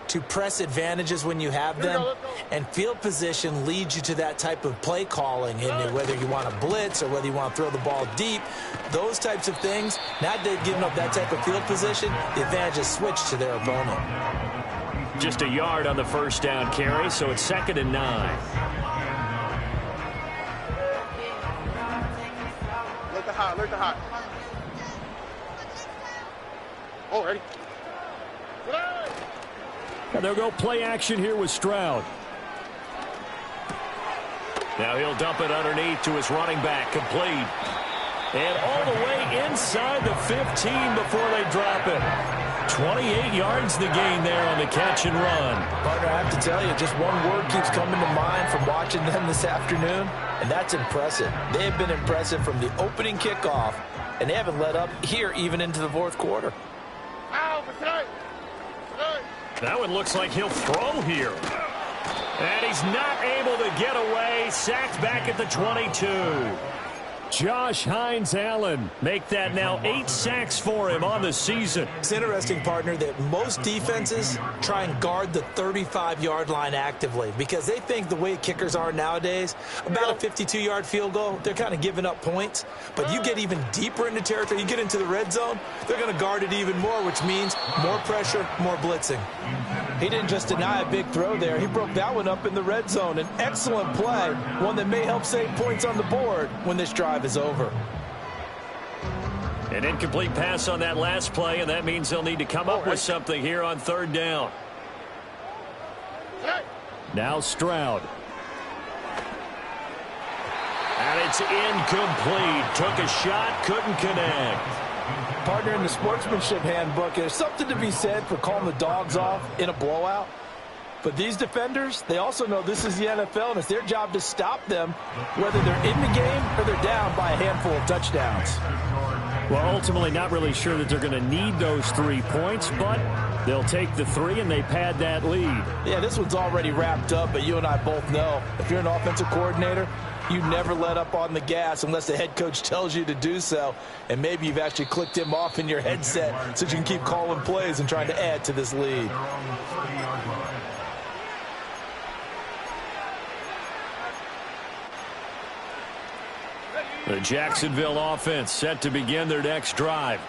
to press advantages when you have them, and field position leads you to that type of play calling. And whether you want to blitz or whether you want to throw the ball deep, those types of things, now they've given up that type of field position, the advantage is switched to their opponent. Just a yard on the first down carry, so it's 2nd and 9. Alert the hot. Oh, ready. And they'll go play action here with Stroud. Now he'll dump it underneath to his running back, complete. And all the way inside the 15 before they drop it. 28 yards the gain there on the catch and run. Partner, I have to tell you, just one word keeps coming to mind from watching them this afternoon, and that's impressive. They have been impressive from the opening kickoff, and they haven't let up here even into the 4th quarter. That one looks like he'll throw here. And he's not able to get away. Sacked back at the 22. Josh Hines-Allen make that now 8 sacks for him on the season. It's interesting, partner, that most defenses try and guard the 35-yard line actively because they think the way kickers are nowadays, about a 52-yard field goal, they're kind of giving up points. But you get even deeper into territory, you get into the red zone, they're going to guard it even more, which means more pressure, more blitzing. He didn't just deny a big throw there. He broke that one up in the red zone. An excellent play, one that may help save points on the board when this drive is over. An incomplete pass on that last play, and that means they'll need to come up with something here on 3rd down. Now Stroud. And it's incomplete. Took a shot, couldn't connect. Partner, in the sportsmanship handbook, there's something to be said for calling the dogs off in a blowout. But these defenders, they also know this is the NFL, and it's their job to stop them, whether they're in the game or they're down by a handful of touchdowns. Well, ultimately not really sure that they're going to need those 3 points, but they'll take the 3 and they pad that lead. Yeah, this one's already wrapped up, but you and I both know if you're an offensive coordinator, you never let up on the gas unless the head coach tells you to do so. And maybe you've actually clicked him off in your headset so you can keep calling plays and trying to add to this lead. The Jacksonville offense set to begin their next drive.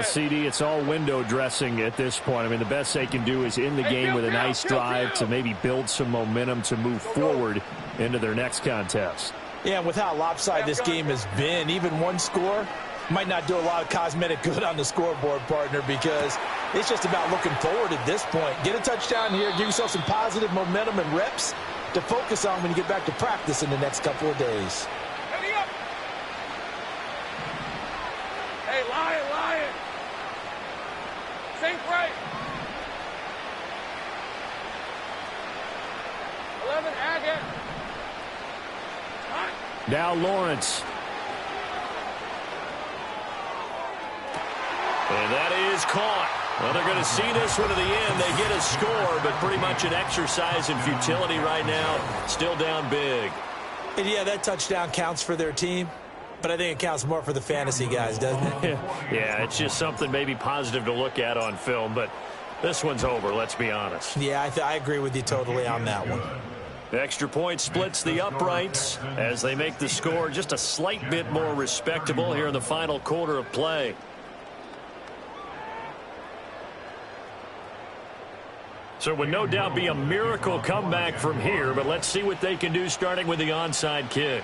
CD, it's all window dressing at this point. I mean, the best they can do is in the game with a nice drive to maybe build some momentum to move forward into their next contest. Yeah, and with how lopsided this game has been, even one score might not do a lot of cosmetic good on the scoreboard, partner, because it's just about looking forward at this point. Get a touchdown here, give yourself some positive momentum and reps to focus on when you get back to practice in the next couple of days. Now Lawrence. And that is caught. Well, they're going to see this one to the end. They get a score, but pretty much an exercise in futility right now. Still down big. And yeah, that touchdown counts for their team, but I think it counts more for the fantasy guys, doesn't it? Yeah, it's just something maybe positive to look at on film, but this one's over, let's be honest. Yeah, I agree with you totally on that one. The extra point splits the uprights as they make the score just a slight bit more respectable here in the final quarter of play. So it would no doubt be a miracle comeback from here, but let's see what they can do starting with the onside kick.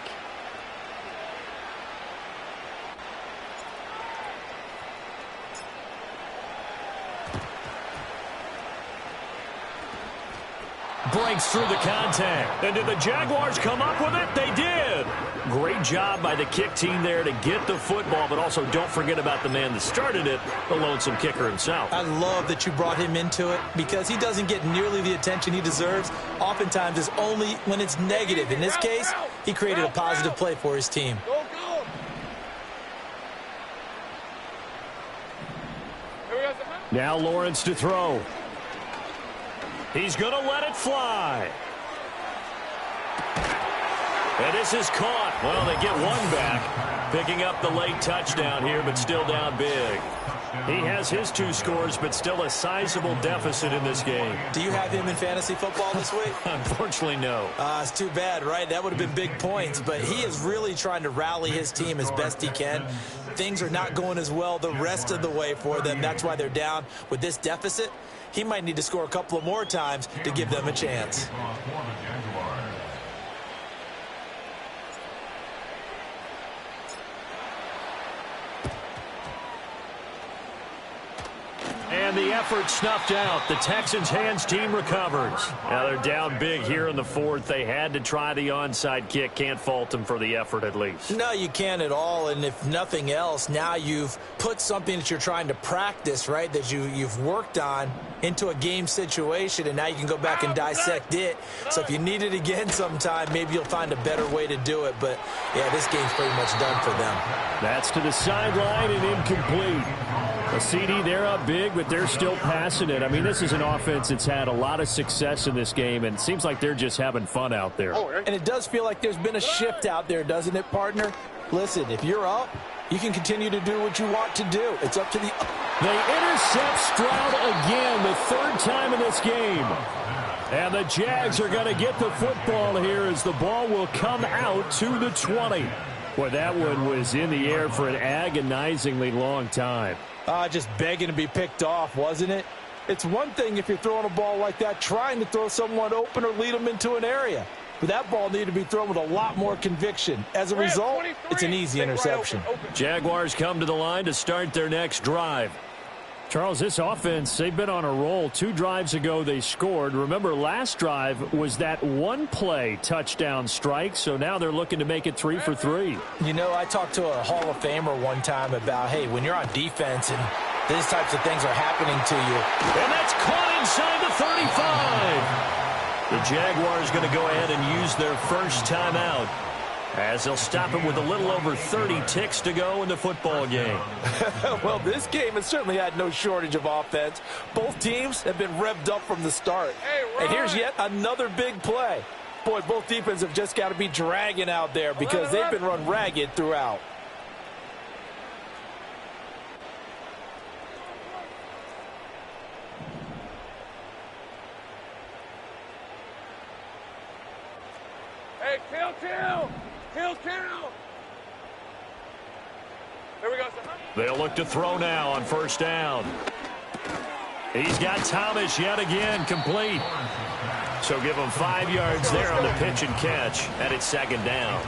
Breaks through the contact. And did the Jaguars come up with it? They did. Great job by the kick team there to get the football, but also don't forget about the man that started it, the lonesome kicker himself. I love that you brought him into it because he doesn't get nearly the attention he deserves. Oftentimes it's only when it's negative. In this case, he created a positive play for his team. Now Lawrence to throw. He's going to let it fly. And this is caught. Well, they get one back, picking up the late touchdown here, but still down big. He has his 2 scores, but still a sizable deficit in this game. Do you have him in fantasy football this week? Unfortunately, no. It's too bad, right? That would have been big points, but he is really trying to rally his team as best he can. Things are not going as well the rest of the way for them. That's why they're down with this deficit. He might need to score a couple of more times to give them a chance. And the effort snuffed out. The Texans' hands team recovers. Now they're down big here in the 4th. They had to try the onside kick. Can't fault them for the effort at least. No, you can't at all. And if nothing else, now you've put something that you're trying to practice, right, that you've worked on into a game situation, and now you can go back and dissect it. So if you need it again sometime, maybe you'll find a better way to do it. But, yeah, this game's pretty much done for them. That's to the sideline and incomplete. A CD, they're up big, but they're still passing it. I mean, this is an offense that's had a lot of success in this game, and it seems like they're just having fun out there. And it does feel like there's been a shift out there, doesn't it, partner? Listen, if you're up, you can continue to do what you want to do. It's up to the... They intercept Stroud again, the 3rd time in this game. And the Jags are going to get the football here as the ball will come out to the 20. Boy, that one was in the air for an agonizingly long time. Just begging to be picked off, wasn't it? It's one thing if you're throwing a ball like that, trying to throw someone open or lead them into an area. But that ball needed to be thrown with a lot more conviction. As a result, it's an easy interception. Jaguars come to the line to start their next drive. Charles, this offense, they've been on a roll. 2 drives ago, they scored. Remember, last drive was that one-play touchdown strike, so now they're looking to make it 3 for 3. You know, I talked to a Hall of Famer one time about, hey, when you're on defense and these types of things are happening to you. And that's caught inside the 35. The Jaguars going to go ahead and use their first timeout, as they'll stop him with a little over 30 ticks to go in the football game. Well, this game has certainly had no shortage of offense. Both teams have been revved up from the start. And here's yet another big play. Boy, both defenses have just got to be dragging out there because they've been run ragged throughout. Hey, kill. There we go, son. They'll look to throw now on first down. He's got Thomas yet again complete. So give him 5 yards there on the pitch and catch, and it's 2nd down.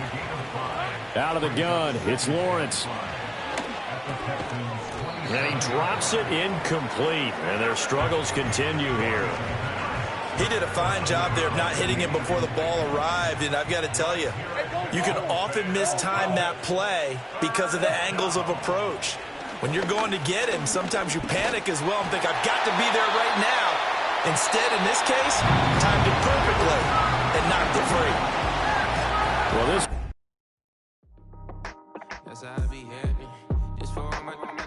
Out of the gun, it's Lawrence. And he drops it incomplete, and their struggles continue here. He did a fine job there of not hitting him before the ball arrived, and I've got to tell you, you can often mistime that play because of the angles of approach. When you're going to get him, sometimes you panic as well and think, I've got to be there right now. Instead, in this case, timed it perfectly and knocked it free. Well, this That's how I be happy. Just for all my